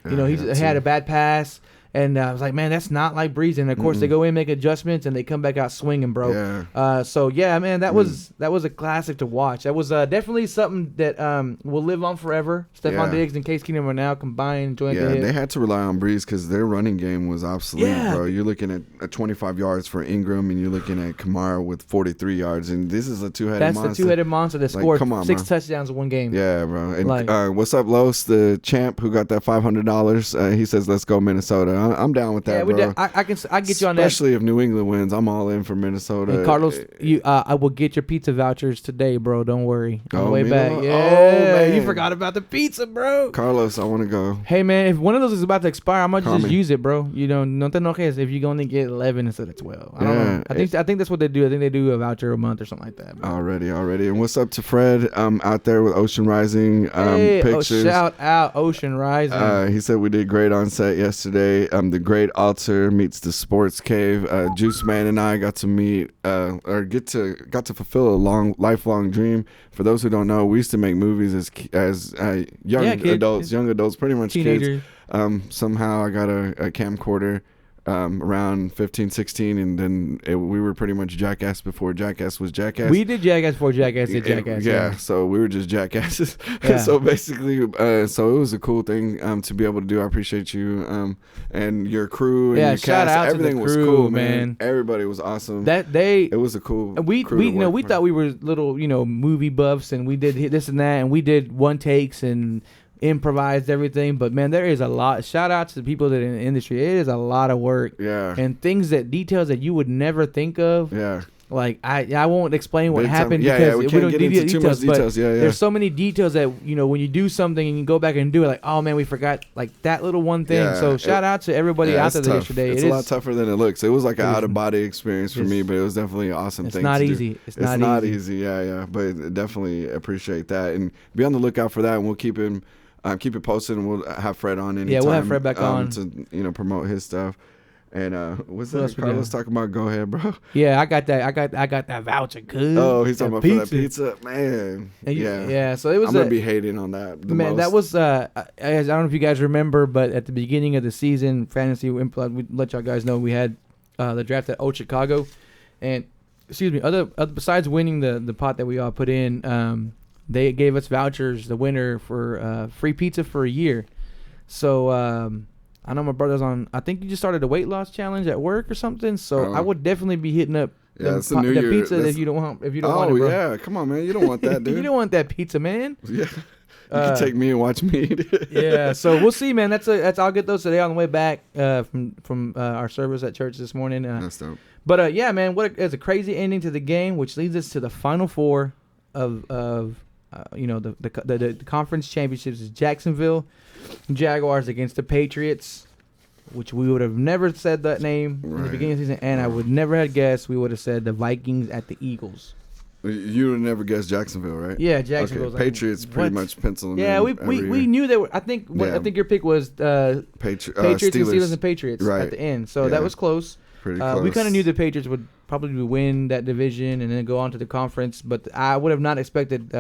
A: He had a bad pass. And I was like, man, that's not like Breeze. And of course, they go in, make adjustments, and they come back out swinging, bro. Yeah. Man, that was a classic to watch. That was definitely something that will live on forever. Stephon Diggs and Case Keenum are now combined, joint the hip.
B: They had to rely on Breeze because their running game was obsolete, bro. You're looking at 25 yards for Ingram, and you're looking at Kamara with 43 yards, and this is a two-headed monster.
A: That's the two-headed monster that scored 6 touchdowns in one game.
B: Yeah, bro. And what's up, Los, the champ who got that $500? He says, "Let's go Minnesota." I'm down with that, bro.
A: I get you on that.
B: Especially if New England wins, I'm all in for Minnesota.
A: And Carlos, I will get your pizza vouchers today, bro. Don't worry. On the way back.
B: Man.
A: You forgot about the pizza, bro.
B: Carlos, I want to go.
A: Hey, man, if one of those is about to expire, I might just use it, bro. No te enojes if you're going to get 11 instead of 12. I don't know. I think that's what they do. I think they do a voucher a month or something like that, bro.
B: Already. And what's up to Fred out there with Ocean Rising pictures?
A: Shout out Ocean Rising.
B: He said we did great on set yesterday. The Great Altar meets the Sports Cave. Juice Man and I got to meet got to fulfill a lifelong dream. For those who don't know, we used to make movies as young adults, pretty much
A: teenagers.
B: Kids. Somehow I got a camcorder around 15, 16, and then we were pretty much Jackass before Jackass was Jackass.
A: We did Jackass before Jackass did Jackass.
B: Yeah, so we were just jackasses. So basically, so it was a cool thing to be able to do. I appreciate you and your crew and your cast.
A: Shout out
B: Everything
A: to the
B: was
A: crew,
B: cool, man. Everybody was awesome.
A: It
B: was a cool.
A: We thought we were little movie buffs, and we did this and that, and we did one takes and improvised everything, but man, there is a lot. Shout out to the people that are in the industry. It is a lot of work, and details that you would never think of. Like I won't explain what happened because we don't get into too much details. There's so many details that when you do something and you go back and do it, like, oh man, we forgot like that little one thing. So shout out to everybody out there yesterday.
B: It's a lot tougher than it looks. It was like an out of body experience for me, but it was definitely an awesome thing.
A: It's not easy.
B: Yeah, but definitely appreciate that and be on the lookout for that. And we'll keep it posted, and we'll have Fred on anytime.
A: Yeah, we'll have Fred back on
B: to promote his stuff. And what's that? Carlos talking about? Go ahead, bro.
A: Yeah, I got that. I got that voucher. Good.
B: Oh, he's talking about for that pizza, man.
A: Yeah. So it was.
B: I'm gonna be hating on that.
A: Man, that was. I don't know if you guys remember, but at the beginning of the season, fantasy, we let y'all guys know we had the draft at Old Chicago, and other besides winning the pot that we all put in, they gave us vouchers. The winner for free pizza for a year. So. I know my brother's on. I think you just started a weight loss challenge at work or something. So I would definitely be hitting up the pizza if you don't want. If you don't want it, bro.
B: Yeah, come on, man. You don't want that, dude.
A: You don't want that pizza, man.
B: Yeah, you can take me and watch me eat it.
A: Yeah, so we'll see, man. That's I'll get those today on the way back from our service at church this morning.
B: That's dope.
A: But yeah, man, it's a crazy ending to the game, which leads us to the final four of the conference championships is Jacksonville Jaguars against the Patriots, which we would have never said that name in the beginning of the season, and I would never have guessed we would have said the Vikings at the Eagles.
B: You would never guess Jacksonville, right?
A: Yeah, Jacksonville.
B: Okay. Patriots pretty much penciled in.
A: Yeah, we knew that. I think your pick was Patriots and Steelers and Patriots at the end, so that was close.
B: Pretty close.
A: We kind of knew the Patriots would probably win that division and then go on to the conference, but I would have not expected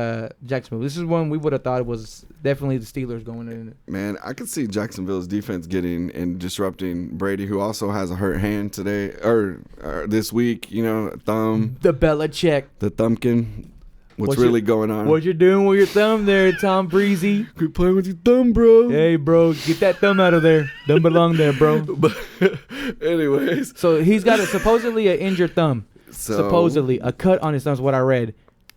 A: Jacksonville. This is one we would have thought it was definitely the Steelers going in.
B: Man, I could see Jacksonville's defense getting and disrupting Brady, who also has a hurt hand today or this week. Thumb.
A: The Belichick.
B: The thumbkin. What's really going on?
A: What you doing with your thumb there, Tom Breezy?
B: Quit playing with your thumb, bro.
A: Hey, bro, get that thumb out of there. Don't belong there, bro.
B: But anyways.
A: So he's got supposedly an injured thumb. Supposedly. A cut on his thumb is what I read.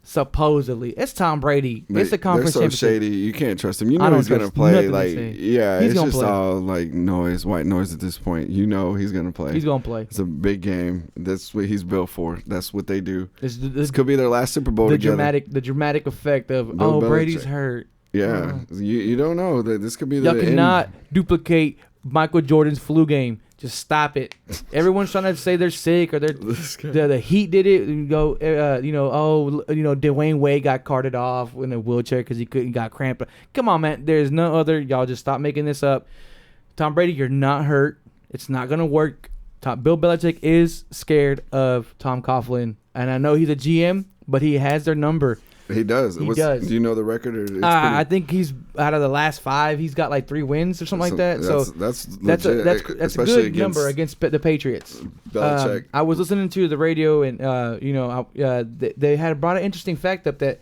A: Supposedly. It's Tom Brady. It's a conference championship.
B: They're so shady. You can't trust him. He's going to play. It's just all like white noise at this point. He's going to play.
A: He's going to play.
B: It's a big game. That's what he's built for. That's what they do. This could be their last Super Bowl together.
A: The dramatic effect of, Brady's hurt.
B: Yeah. You don't know. That this could be the
A: end. Y'all cannot duplicate Michael Jordan's flu game. Just stop it. Everyone's trying to say they're sick or the Heat did it. You go, Dwayne Wade got carted off in a wheelchair because he got cramped. Come on, man. There's no other. Y'all just stop making this up. Tom Brady, you're not hurt. It's not gonna work. Bill Belichick is scared of Tom Coughlin, and I know he's a GM, but he has their number.
B: He does.
A: He does.
B: Do you know the record? Or
A: I think he's out of the last 5. He's got like 3 wins or something like that.
B: That's
A: a good number against the Patriots.
B: Belichick.
A: I was listening to the radio, and they had brought an interesting fact up that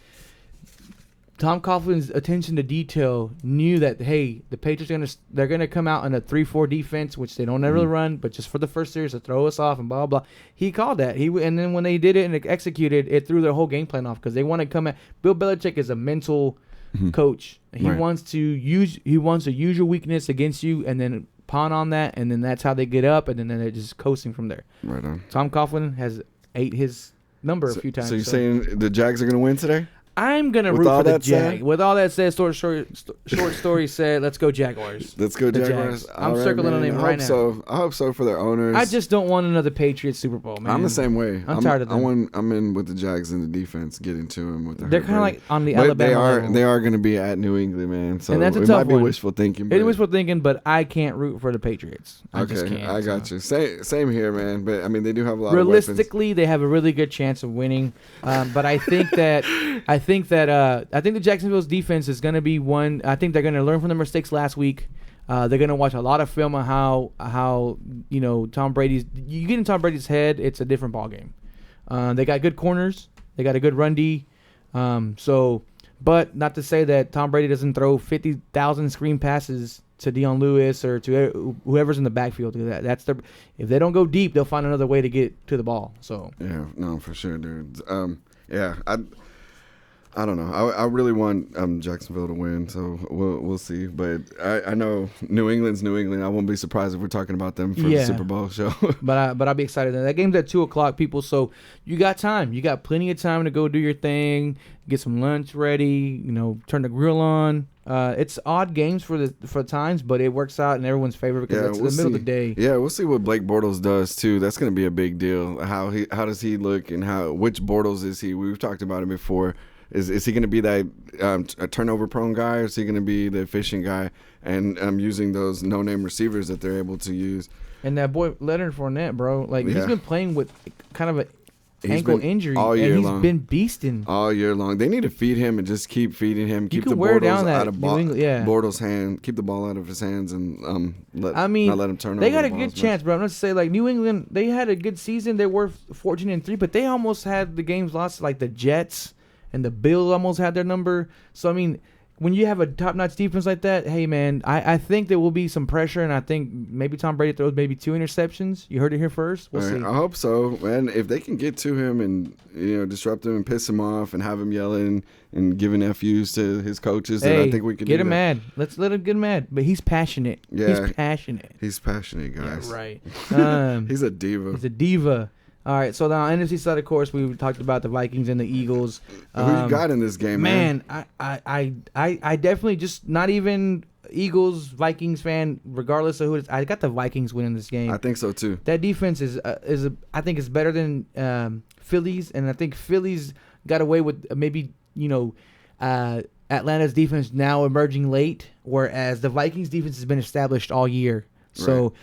A: Tom Coughlin's attention to detail knew that, hey, the Patriots they're gonna come out in a 3-4 defense, which they don't ever run, but just for the first series to throw us off and blah blah. He called that. And then when they did it and executed, it threw their whole game plan off because they want to come at. Bill Belichick is a mental coach. He wants to use your weakness against you and then pawn on that, and then that's how they get up, and then they're just coasting from there.
B: Right on.
A: Tom Coughlin has ate his number a few times.
B: So you're saying the Jags are gonna win today?
A: I'm going to root for the Jags. With all that said, short story said, let's go Jaguars.
B: Let's go Jaguars.
A: I'm circling on him right now.
B: I hope so for their owners.
A: I just don't want another Patriots Super Bowl, man.
B: I'm the same way.
A: I'm tired of them.
B: I'm in with the Jags in the defense, getting to them with the
A: They're kind of like on the Alabama level.
B: They are going to be at New England, man. So
A: and that's a
B: it
A: tough
B: might be
A: one.
B: wishful thinking.
A: It is wishful thinking, but I can't root for the Patriots. I just can't.
B: I got you. Same here, man. But I mean, they do have a lot
A: realistically,
B: of weapons.
A: They have a really good chance of winning. But I think that I think the Jacksonville's defense is going to be one. I think they're going to learn from their mistakes last week. They're going to watch a lot of film on how Tom Brady's. You get in Tom Brady's head, it's a different ballgame. They got good corners. They got a good run D. But not to say that Tom Brady doesn't throw 50,000 screen passes to Deion Lewis or to whoever's in the backfield. If they don't go deep, they'll find another way to get to the ball. So
B: yeah, no, for sure, dude. I don't know. I really want Jacksonville to win, so we'll see. But I know New England's New England. I won't be surprised if we're talking about them for the Super Bowl show.
A: but I'll be excited. That game's at 2:00, people. So you got time. You got plenty of time to go do your thing, get some lunch ready. Turn the grill on. It's odd games for times, but it works out in everyone's favor because it's in the middle of the day.
B: Yeah, we'll see what Blake Bortles does too. That's going to be a big deal. How does he look, and which Bortles is he? We've talked about it before. Is he going to be that a turnover-prone guy, or is he going to be the efficient guy and using those no-name receivers that they're able to use? And that boy Leonard Fournette, bro, he's been playing with kind of an ankle injury all year long.
A: He's been beasting
B: all year long. They need to feed him and just keep feeding him. Keep the
A: wear
B: Bortles
A: down that
B: out of Bortles' hand. Keep the ball out of his hands and not let him turn over.
A: They got a good chance, bro. I'm not to say New England. They had a good season. They were 14-3, but they almost had the games lost the Jets. And the Bills almost had their number. So, I mean, when you have a top-notch defense like that, hey, man, I think there will be some pressure, and I think maybe Tom Brady throws maybe 2 interceptions. You heard it here first. We'll see.
B: I hope so. And if they can get to him and, disrupt him and piss him off and have him yelling and giving FUs to his coaches, then I think we can
A: get him mad. Let's let him get mad. But he's passionate.
B: Yeah.
A: He's passionate.
B: He's passionate, guys.
A: Yeah, right.
B: He's a diva.
A: He's a diva. All right, so now NFC side, of course, we talked about the Vikings and the Eagles.
B: Who you got in this game, man?
A: I definitely just not even Eagles, Vikings fan, regardless of who it is. I got the Vikings winning this game.
B: I think so too.
A: That defense is I think it's better than Philly's, and I think Philly's got away with maybe Atlanta's defense now emerging late, whereas the Vikings defense has been established all year. So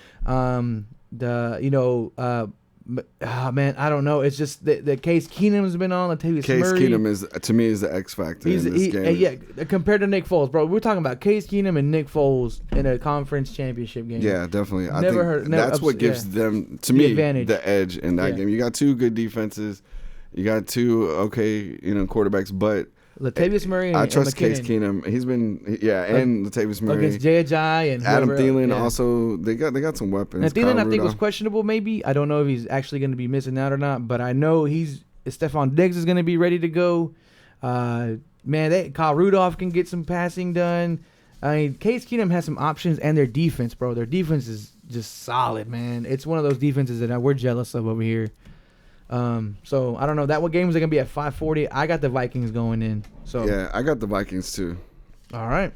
A: man, I don't know. It's just that Case Keenum's been on. Latavius Murray.
B: Case Keenum to me is the X factor in this game.
A: Yeah, compared to Nick Foles, bro. We're talking about Case Keenum and Nick Foles in a conference championship game.
B: Yeah, definitely. That's what gives them, to me, the edge in that game. You got 2 good defenses. You got 2 okay, quarterbacks, but
A: Latavius Murray and
B: I trust
A: McKinnon.
B: Case Keenum. He's been and Latavius Murray
A: against Jay Ajayi and
B: Adam Thielen. Also, they got some weapons.
A: And Thielen, I think, was questionable. Maybe I don't know if he's actually going to be missing out or not, but I know Stephon Diggs is going to be ready to go. Kyle Rudolph can get some passing done. I mean, Case Keenum has some options, and their defense, bro. Their defense is just solid, man. It's one of those defenses that we're jealous of over here. So I don't know. What game is it gonna be at 5:40? I got the Vikings going in. So
B: yeah, I got the Vikings too.
A: All right.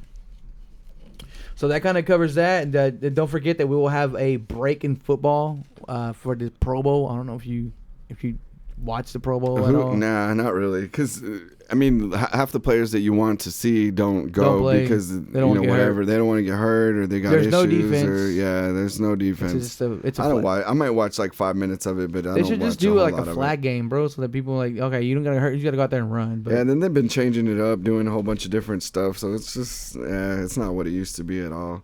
A: So that kind of covers that. And don't forget that we will have a break in football for the Pro Bowl. I don't know if you watch the Pro Bowl at all.
B: Nah, not really. Because I mean, half the players that you want to see don't go because they don't want to get hurt or they got issues.
A: No defense.
B: There's no defense. I might watch like 5 minutes of it, but
A: they should just do like a flag game, bro, so that people are like, okay, you don't gotta hurt, you gotta go out there and run. But.
B: Yeah, and then they've been changing it up, doing a whole bunch of different stuff. So it's just, it's not what it used to be at all.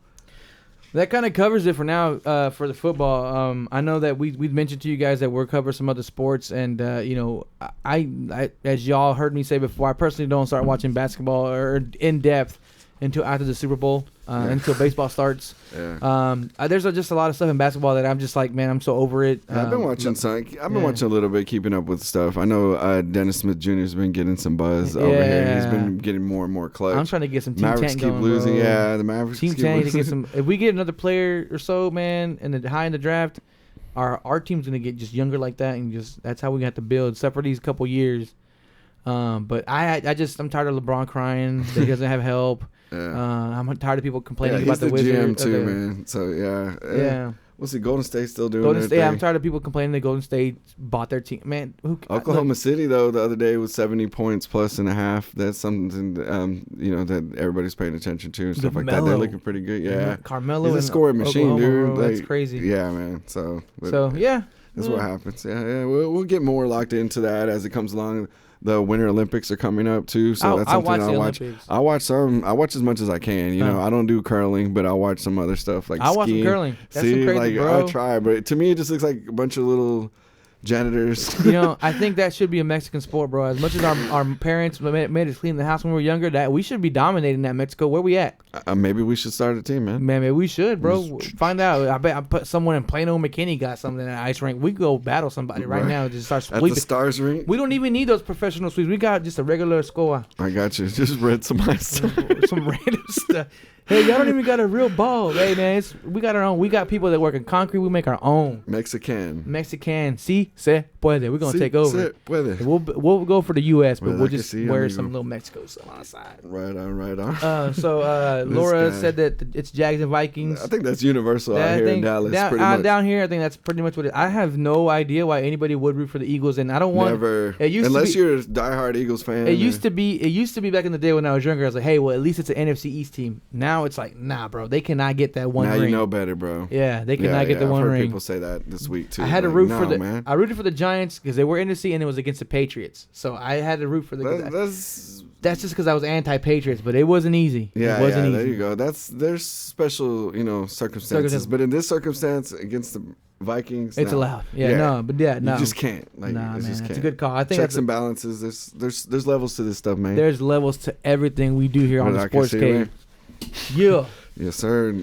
A: That kind of covers it for now for the football. I know that we've mentioned to you guys that we'll cover some other sports, and I as y'all heard me say before, I personally don't start watching basketball or in depth until after the Super Bowl, until baseball starts. Yeah. There's just a lot of stuff in basketball that I'm just like, man, I'm so over it.
B: I've been watching watching a little bit, keeping up with stuff. I know Dennis Smith Jr. has been getting some buzz over here. He's been getting more and more clutch.
A: I'm trying to get some Team
B: Mavericks
A: Tank
B: keep
A: going,
B: losing.
A: bro.
B: Yeah, the Mavericks
A: Team
B: keep
A: Tank
B: losing.
A: To get some. If we get another player or so, man, and the high in the draft, our team's gonna get just younger like that, and just that's how we have to build. Except for these couple years. But I'm tired of LeBron crying that he doesn't have help. I'm tired of people complaining about the Wizards.
B: GM too, man. So yeah. What's the Golden State still doing?
A: Golden State. Yeah, I'm tired of people complaining that Golden State bought their team. Man,
B: Oklahoma City though the other day was 70 points plus and a half. That's something that everybody's paying attention to and stuff like that. They're looking pretty good. Yeah,
A: Carmelo.
B: He's a scoring machine, dude.
A: That's crazy.
B: Yeah, man. So
A: yeah,
B: that's what happens. Yeah. We'll get more locked into that as it comes along. The Winter Olympics are coming up too, so that's something I'll watch. I watch some. I watch as much as I can. You know, I don't do curling, but I'll watch some other stuff like skiing.
A: I watch some curling. That's some crazy, bro.
B: I try, but to me, it just looks like a bunch of little janitors.
A: I think that should be a Mexican sport, bro. As much as our parents made us clean the house when we were younger, that we should be dominating that Mexico. Where we at?
B: Maybe we should start a team, man.
A: Man, maybe we should, bro. Find out. I bet I put someone in Plano, McKinney got something in the ice rink. We go battle somebody right now. Just start sweeping.
B: At the Stars rink?
A: We don't even need those professional sweeps. We got just a regular score.
B: I got you. Just read some ice.
A: Some random stuff. Hey, y'all don't even got a real ball. Hey, man, we got our own. We got people that work in concrete. We make our own.
B: Mexican.
A: Si se puede. We're going to take over.
B: Se puede.
A: We'll go for the U.S., but we'll just wear some little Mexico stuff on the side.
B: Right on.
A: So Laura said that it's Jags and Vikings.
B: I think that's universal out here in Dallas.
A: Down here, I think that's pretty much what it is. I have no idea why anybody would root for the Eagles, and I don't want.
B: Never. Unless you're a diehard Eagles fan.
A: It used to be back in the day when I was younger. I was like, hey, well, at least it's an NFC East team. Now it's like, nah, bro, they cannot get that one ring.
B: Now you know better, bro.
A: Yeah, they cannot get the one ring.
B: I've heard people say that this week too.
A: I had to root for the. I rooted for the Giants because they were NFC and it was against the Patriots. So I had to root for the. That's just because I was anti-Patriots, but it wasn't easy.
B: Yeah, it wasn't easy. There you go. There's special, circumstances. But in this circumstance against the Vikings,
A: it's allowed. No.
B: You just can't.
A: Nah, man, it's a good call. I think
B: checks and balances. There's levels to this stuff, man.
A: There's levels to everything we do here on the DaSportzCave. Yeah.
B: Yes, sir.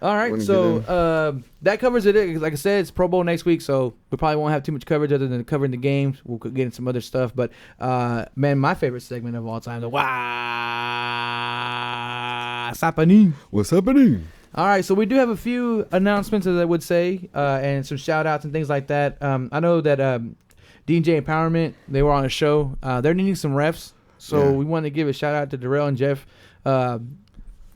A: All right, so that covers it. Like I said, it's Pro Bowl next week, so we probably won't have too much coverage other than covering the games. We'll get into some other stuff. But, man, my favorite segment of all time, the What's happening?
B: What's happening?
A: All right, so we do have a few announcements, as I would say, and some shout-outs and things like that. I know that D&J Empowerment, they were on a show. They're needing some refs, so we want to give a shout-out to Darrell and Jeff.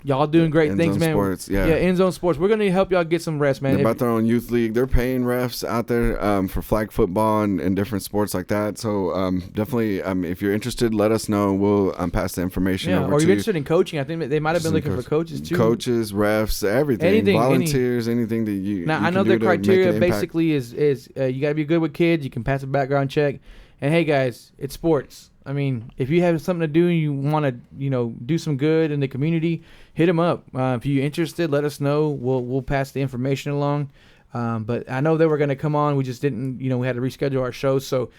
A: Y'all doing great things, man.
B: Sports,
A: End Zone Sports. We're going to help y'all get some rest, man.
B: They're about their own youth league. They're paying refs out there for flag football and different sports like that. So definitely, if you're interested, let us know. We'll pass the information over to you.
A: Or you're interested in coaching. I think they might have been looking for coaches, too.
B: Coaches, refs, everything. Volunteers, anything that you
A: Now, I know the criteria basically is you got to be good with kids. You can pass a background check. And, hey, guys, it's sports. I mean, if you have something to do and you want to, do some good in the community, hit them up. If you're interested, let us know. We'll pass the information along. But I know they were going to come on. We just didn't, we had to reschedule our show. So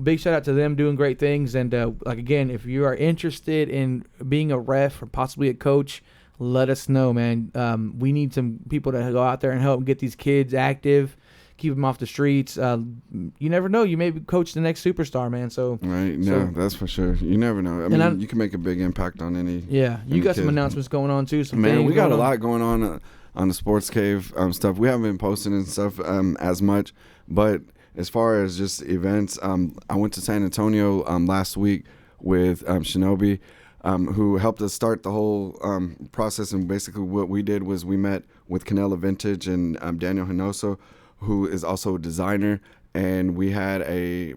A: big shout out to them doing great things. And again, if you are interested in being a ref or possibly a coach, let us know, man. We need some people to go out there and help get these kids active. Keep them off the streets. You never know. You may coach the next superstar, man. So
B: right, that's for sure. You never know. I mean, you can make a big impact on any.
A: Yeah, you got some announcements going on too.
B: We got a lot going on the DaSportzCave stuff. We haven't been posting and stuff as much, but as far as just events, I went to San Antonio last week with Shinobi, who helped us start the whole process. And basically, what we did was we met with Canela Vintage and Daniel Hinoso, who is also a designer, and we had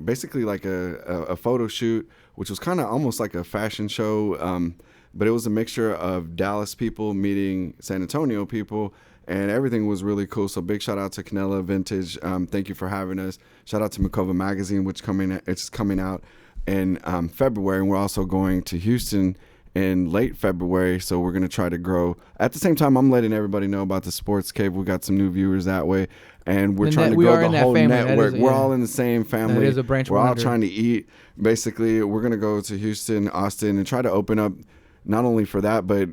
B: basically like a photo shoot which was kind of almost like a fashion show, but it was a mixture of Dallas people meeting San Antonio people, and everything was really cool. So big shout out to Canela Vintage. Thank you for having us. Shout out to Makova Magazine, which it's coming out in February, and we're also going to Houston in late February, so we're going to try to grow. At the same time, I'm letting everybody know about the Sports Cave. We got some new viewers that way, and we're trying to grow the whole network. We're all in the same family.
A: That is a branch.
B: We're all trying to eat. Basically, we're going to go to Houston, Austin, and try to open up not only for that, but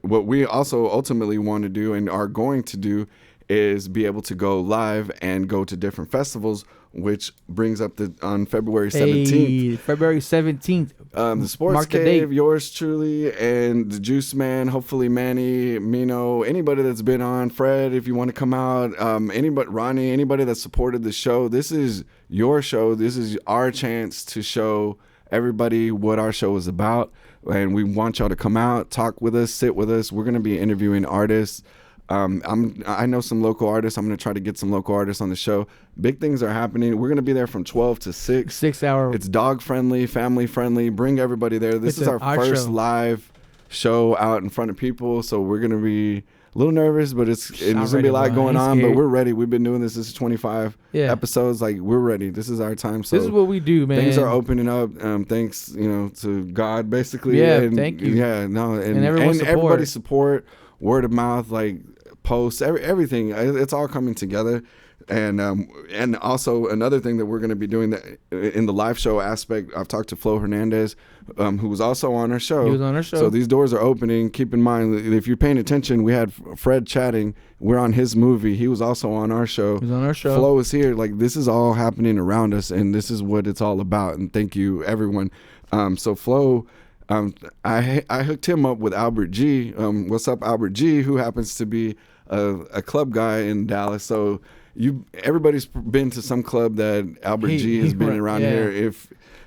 B: what we also ultimately want to do and are going to do is be able to go live and go to different festivals, which brings up on February 17th.
A: February 17th.
B: The Sports Cave, yours truly, and the Juice Man, hopefully Manny, Mino, anybody that's been on, Fred, if you want to come out, anybody, Ronnie, anybody that supported the show. This is your show. This is our chance to show everybody what our show is about, and we want y'all to come out, talk with us, sit with us. We're going to be interviewing artists. I know some local artists. I'm going to try to get some local artists on the show. Big things are happening. We're going to be there from 12 to 6.
A: 6 hour.
B: It's dog friendly, family friendly. Bring everybody there. This is our first live show out in front of people. So we're going to be a little nervous, but there's going to be a lot going on, but we're ready. We've been doing this. This is 25 episodes. Like, we're ready. This is our time. So
A: this is what we do, man.
B: Things are opening up. Thanks, to God, basically.
A: Yeah,
B: and,
A: thank you.
B: Yeah, no. And
A: everybody's
B: support, word of mouth, like, posts, everything. It's all coming together. And also another thing that we're going to be doing that in the live show aspect, I've talked to Flo Hernandez, who was also on our show.
A: He was on our show.
B: So these doors are opening. Keep in mind, if you're paying attention, we had Fred chatting. We're on his movie. He was also on our show.
A: He was on our show.
B: Flo is here. Like, this is all happening around us, and this is what it's all about. And thank you, everyone. So Flo, I hooked him up with Albert G. What's up, Albert G., who happens to be a club guy in Dallas. So everybody's been to some club that Albert G has been around here.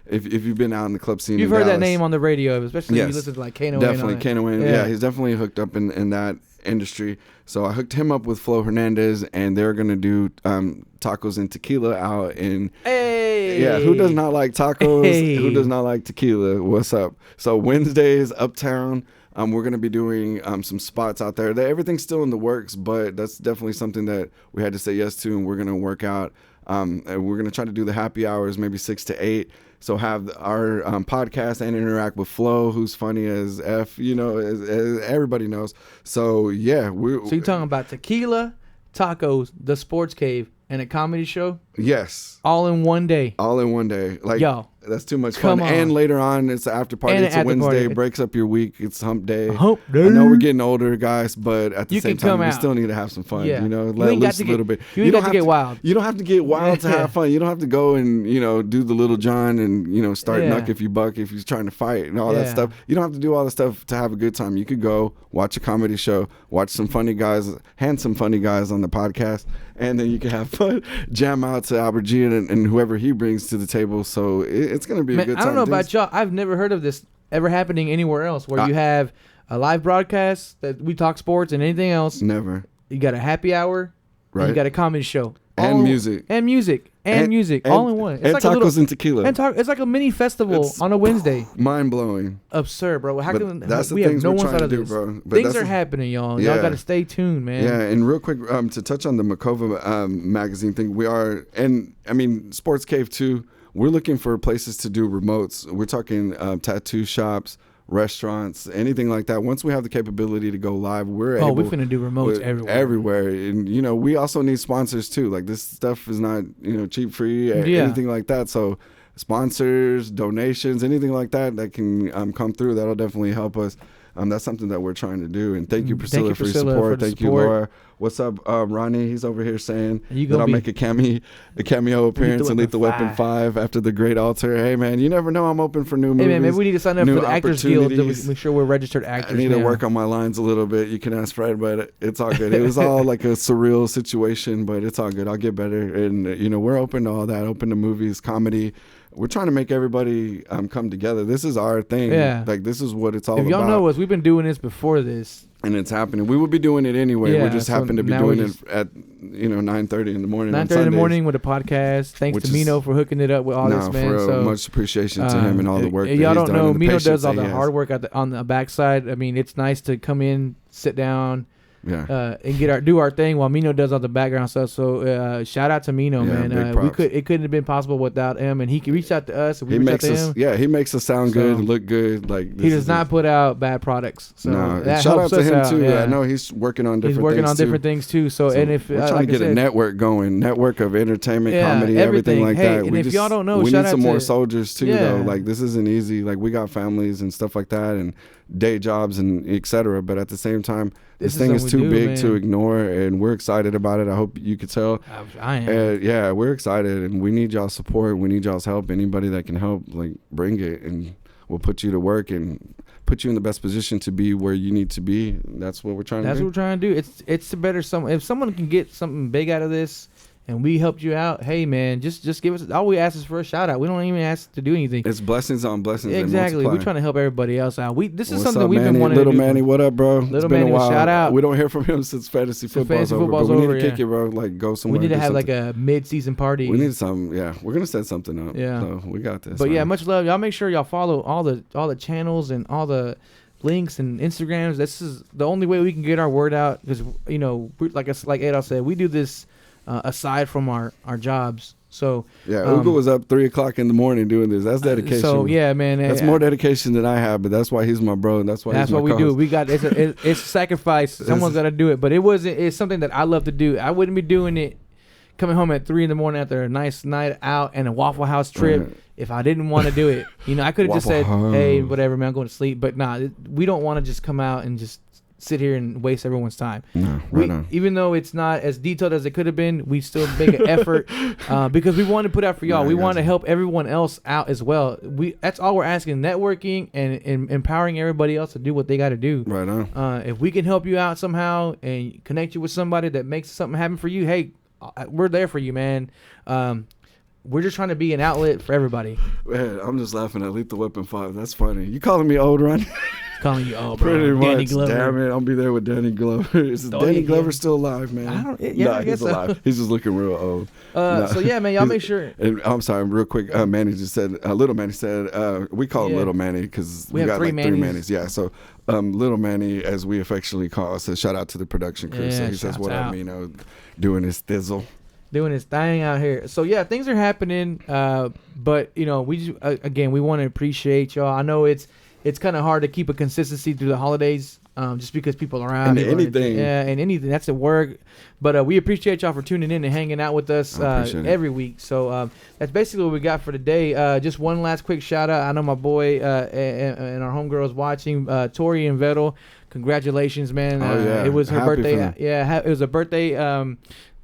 B: If you've been out in the club scene,
A: you've heard Dallas. That name on the radio, especially if you listen to like Kano.
B: Definitely Kano. Yeah, he's definitely hooked up in that industry. So I hooked him up with Flo Hernandez, and they're gonna do tacos and tequila out in. Yeah, who does not like tacos? Hey. Who does not like tequila? What's up? So Wednesdays, Uptown. We're going to be doing some spots out there. Everything's still in the works, but that's definitely something that we had to say yes to, and we're going to work out. And we're going to try to do the happy hours, maybe 6 to 8. So have our podcast and interact with Flo, who's funny as F, as everybody knows. So, yeah.
A: So you're talking about tequila, tacos, the Sports Cave, and a comedy show?
B: Yes.
A: All in one day.
B: Like,
A: yo,
B: that's too much fun. And later on, it's the after party. It's a Wednesday. Breaks up your week. It's hump day. I know we're getting older, guys, but at the same time, we still need to have some fun.
A: Yeah.
B: Let loose a little bit.
A: You don't have to get wild.
B: You don't have to get wild to have fun. You don't have to go and, do the Little John and, start knuck if you buck, if you're trying to fight and all that stuff. You don't have to do all the stuff to have a good time. You could go watch a comedy show, watch some funny guys, handsome funny guys on the podcast, and then you can have fun, jam out to Albert G and whoever he brings to the table. So it's going to be a good time.
A: I don't know about y'all. I've never heard of this ever happening anywhere else where you have a live broadcast that we talk sports and anything else.
B: Never.
A: You got a happy hour.
B: Right.
A: And you got a comedy show.
B: And music.
A: And music. All in one.
B: It's and like tacos and tequila.
A: It's like a mini festival on a Wednesday.
B: Mind blowing.
A: Absurd, bro. How can
B: that's the things we're trying to do, bro.
A: But things are happening, y'all. Y'all got to stay tuned, man.
B: Yeah, and real quick, to touch on the Makova magazine thing, we are, and I mean, Sports Cave too. We're looking for places to do remotes. We're talking tattoo shops, restaurants, anything like that. Once we have the capability to go live, we're
A: finna do remotes
B: everywhere. And we also need sponsors too. Like, this stuff is not cheap free or anything like that. So sponsors, donations, anything like that can come through, that'll definitely help us. That's something that we're trying to do. And thank you, Priscilla, for your support. Thank you, Laura. What's up, Ronnie? He's over here saying that I'll make a cameo appearance in Lethal Weapon 5 after the Great Altar. Hey, man, you never know. I'm open for new movies.
A: Hey, man, maybe we need to sign up for the Actors Guild to make sure we're registered actors.
B: I need to work on my lines a little bit. You can ask Fred, but it's all good. It was all like a surreal situation, but it's all good. I'll get better. And, we're open to all that, open to movies, comedy. We're trying to make everybody come together. This is our thing.
A: Yeah.
B: Like, this is what it's all about.
A: If y'all know us, we've been doing this before this
B: And it's happening. We would be doing it anyway. We just happen to be doing it at 9:30 in the morning.
A: 9:30 in the morning with a podcast. Thanks to Mino for hooking it up with all this, man.
B: For real,
A: so
B: much appreciation to him and all the work.
A: Y'all don't know, Mino does all the hard work on the backside. I mean, it's nice to come in, sit down.
B: Yeah.
A: And do our thing while Mino does all the background stuff. So shout out to Mino, man. It couldn't have been possible without him, and he reached out to us. And we reached out to him.
B: Yeah, he makes us sound good, look good. Like
A: he does not put out bad products. So that
B: shout out to him too.
A: Yeah.
B: I know he's working on different things
A: too. So and if
B: we're trying to get a network going, network of entertainment, comedy, everything like that.
A: And if y'all don't know,
B: we need some more soldiers too, though. Like this isn't easy. Like we got families and stuff like that, and day jobs and etc. But at the same time, this thing is too big to ignore, and we're excited about it. I hope you could tell.
A: I am.
B: Yeah, we're excited, and we need y'all's support. We need y'all's help. Anybody that can help, like, bring it, and we'll put you to work and put you in the best position to be where you need to be. That's what we're trying to do.
A: That's what we're trying to do. It's a better if someone can get something big out of this, and we helped you out, hey man, just give us. All we ask is for a shout out. We don't even ask to do anything.
B: It's blessings on blessings.
A: Exactly. We're trying to help everybody else out. This is something we've been wanting
B: to do.
A: Little
B: Manny, what up, bro?
A: Little Manny, shout out.
B: We don't hear from him since fantasy football's over. But we need to kick it, bro. Like go somewhere.
A: We need to have like a mid-season party.
B: We need some. Yeah, we're gonna set something up.
A: Yeah,
B: so we got this.
A: But much love. Y'all make sure y'all follow all the channels and all the links and Instagrams. This is the only way we can get our word out, because like Adolf said, we do this aside from our jobs. So
B: Ugo was up 3:00 in the morning doing this. That's dedication.
A: So man,
B: that's more dedication than I have, but that's why he's my bro, and that's why
A: that's
B: he's
A: what
B: my
A: we do. We got it's sacrifice. Someone's got to do it, but it's something that I love to do. I wouldn't be doing it coming home at 3 a.m. after a nice night out and a Waffle House trip if I didn't want to do it. I could have just said, hey, whatever, man, I'm going to sleep. But we don't want to just come out and just sit here and waste everyone's time.
B: No,
A: even though it's not as detailed as it could have been, we still make an effort because we want to put out for y'all. We want to help everyone else out as well. That's all we're asking: networking and empowering everybody else to do what they got to do.
B: Right on.
A: If we can help you out somehow and connect you with somebody that makes something happen for you, hey, we're there for you, man. We're just trying to be an outlet for everybody.
B: Man, I'm just laughing at Lethal Weapon 5. That's funny. You calling me old, Ron?
A: Calling you old, bro.
B: Pretty
A: Danny
B: much.
A: Glover.
B: Damn it, I'll be there with Danny Glover. Is Danny Glover still alive, man?
A: I guess
B: he's alive. He's just looking real old.
A: So man, y'all make sure.
B: And I'm sorry, real quick. Manny just said, Little Manny said, we call him Little Manny because we got three Mannys. Yeah, so Little Manny, as we affectionately call us, says shout out to the production crew. So he says, what up, doing his thizzle.
A: Doing his thing out here. So things are happening. But we just, again, we want to appreciate y'all. I know it's kind of hard to keep a consistency through the holidays, just because people are around.
B: And anything.
A: And anything. That's at work. But we appreciate y'all for tuning in and hanging out with us every week. So that's basically what we got for today. Just one last quick shout out. I know my boy and our homegirls watching, Tori and Vettel. Congratulations, man. It was her birthday. It was a birthday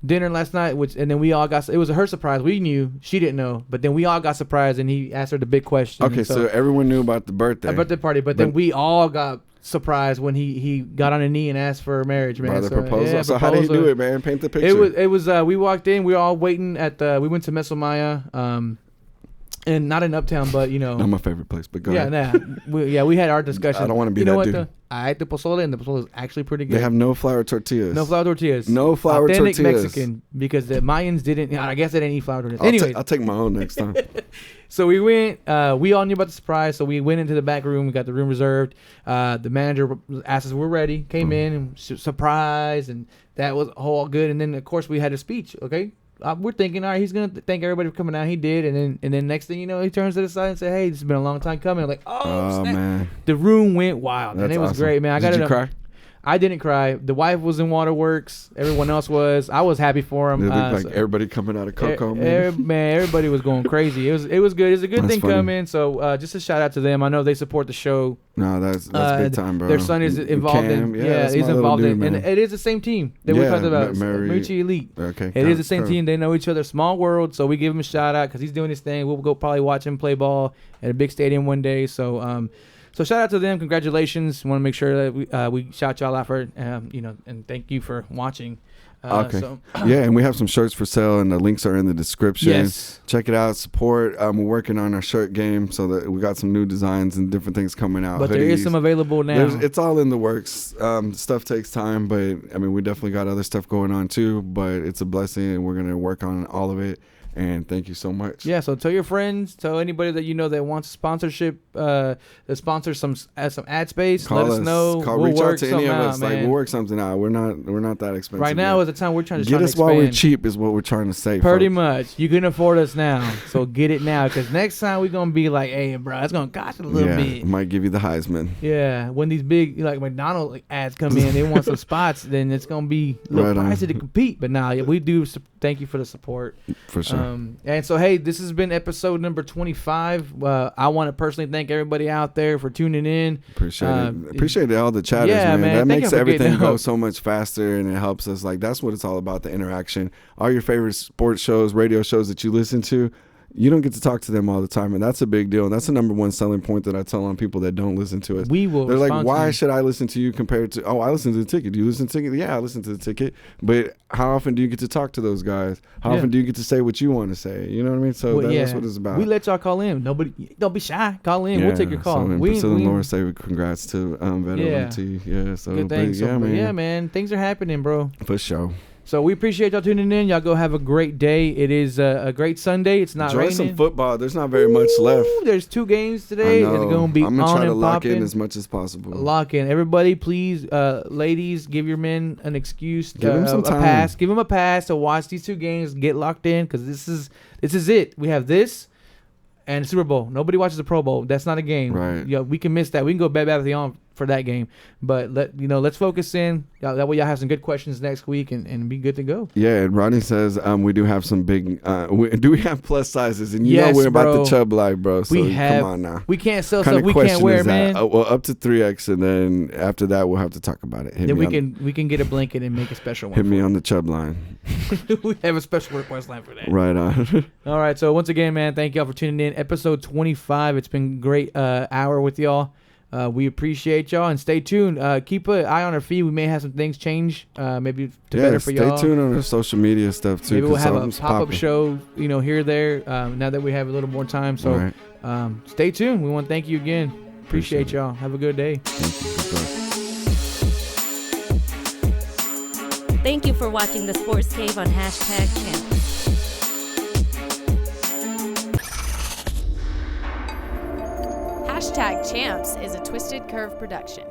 A: dinner last night, and then we all got. It was her surprise. We knew, she didn't know, but then we all got surprised, and he asked her the big question.
B: Okay, so everyone knew about the birthday
A: party, but then we all got surprised when he got on a knee and asked for marriage, man.
B: By the proposal. So how did he do it, man? Paint the picture.
A: It was we walked in, we were all waiting at we went to Mesalmaya, and not in Uptown, but
B: not my favorite place, but go ahead.
A: We had our discussion.
B: I don't want to be that dude.
A: I ate the pozole, and the pozole is actually pretty good.
B: They have no flour tortillas.
A: Authentic
B: tortillas.
A: Mexican, because the Mayans didn't. I guess they didn't eat flour tortillas. Anyway,
B: I'll take my own next time.
A: So we went. We all knew about the surprise, so we went into the back room. We got the room reserved. The manager asked us if we're ready. Came in and surprised, and that was all good. And then of course we had a speech. Okay. We're thinking, all right, he's gonna thank everybody for coming out. He did, and then next thing you know, he turns to the side and said, "Hey, this has been a long time coming." I'm like, oh man, the room went wild, and it was great, man.
B: Did you cry?
A: I didn't cry. The wife was in waterworks. Everyone else was. I was happy for him.
B: It looked like everybody coming out of Coco.
A: Man, everybody was going crazy. It was good. It's a good thing coming. So just a shout out to them. I know they support the show.
B: No, that's big time, bro.
A: Their son is involved in. He's involved in, and it is the same team that we talked about. Mariucci Elite.
B: Okay,
A: it is the same team. They know each other. Small world. So we give him a shout out because he's doing his thing. We'll go probably watch him play ball at a big stadium one day. So So shout out to them. Congratulations. Want to make sure that we shout y'all out for it, and thank you for watching.
B: Okay. Yeah, and we have some shirts for sale, and the links are in the description.
A: Yes.
B: Check it out. Support. We're working on our shirt game, so that we got some new designs and different things coming out.
A: But
B: hoodies.
A: there is some available now.
B: It's all in the works. Stuff takes time, but I mean, we definitely got other stuff going on too. But it's a blessing, and we're gonna work on all of it. And thank you so much.
A: Yeah, so tell your friends, tell anybody that you know that wants sponsorship, that sponsors some ad space. Let us know.
B: Reach out to any of us. Like, we'll work something out. We're not that expensive.
A: Right now is the time we're trying to
B: get us while we're cheap is what we're trying to say.
A: Pretty much, you can afford us now, so get it now. Because next time we're gonna be like, hey, bro, it's gonna cost a little bit.
B: Might give you the Heisman.
A: Yeah, when these big like McDonald's ads come in, they want some spots. Then it's gonna be a little pricey to compete. But nah, we do. Thank you for the support.
B: For sure.
A: And so, hey, this has been episode number 25. I want to personally thank everybody out there for tuning in.
B: Appreciate all the chatters, man. That makes everything go so much faster, and it helps us. Like, that's what it's all about, the interaction. All your favorite sports shows, radio shows that you listen to, you don't get to talk to them all the time, and that's a big deal. And that's the number one selling point that I tell on people that don't listen to us. They're like, why should I listen to you compared to, I listen to the ticket. Do you listen to the ticket? Yeah, I listen to the ticket. But how often do you get to talk to those guys? How often do you get to say what you want to say? You know what I mean? So that's what it's about.
A: We let y'all call in. Don't be shy. Call in. We'll take your call.
B: So Priscilla and Laura say congrats to VetLMT. Yeah, so
A: good things. Man, things are happening, bro.
B: For sure.
A: So we appreciate y'all tuning in. Y'all go have a great day. It is a great Sunday. It's not raining.
B: Enjoy some football. There's not very much left.
A: There's 2 games today. It's going to be on and popping. I'm going to try to
B: lock in as much as possible.
A: Lock in. Everybody, please, ladies, give your men an excuse.
B: Give them some time.
A: A pass. Give them a pass to watch these 2 games. Get locked in because this is it. We have this and the Super Bowl. Nobody watches the Pro Bowl. That's not a game.
B: Right.
A: Yeah, we can miss that. We can go Bed Bath & Beyond for that game, but let's focus in. That way, y'all have some good questions next week and be good to go.
B: Yeah, and Ronnie says we do have some big. Do we have plus sizes? And you know we're about the chub life, bro. So come on now.
A: We can't sell stuff we can't wear, man.
B: Well, up to 3X, and then after that, we'll have to talk about it.
A: Then we can get a blanket and make a special one.
B: Hit me on the chub line.
A: We have a special request line for that.
B: Right on.
A: All right. So once again, man, thank y'all for tuning in. Episode 25. It's been a great hour with y'all. We appreciate y'all, and stay tuned. Keep an eye on our feed. We may have some things change, maybe better for y'all.
B: Stay tuned on our social media stuff too.
A: Maybe we'll have a pop-up show, here or there. Now that we have a little more time, so stay tuned. We want to thank you again. Appreciate y'all. Have a good day.
C: Thank you for watching the Sports Cave on #Champs.
D: #Champs is a Twisted Curve production.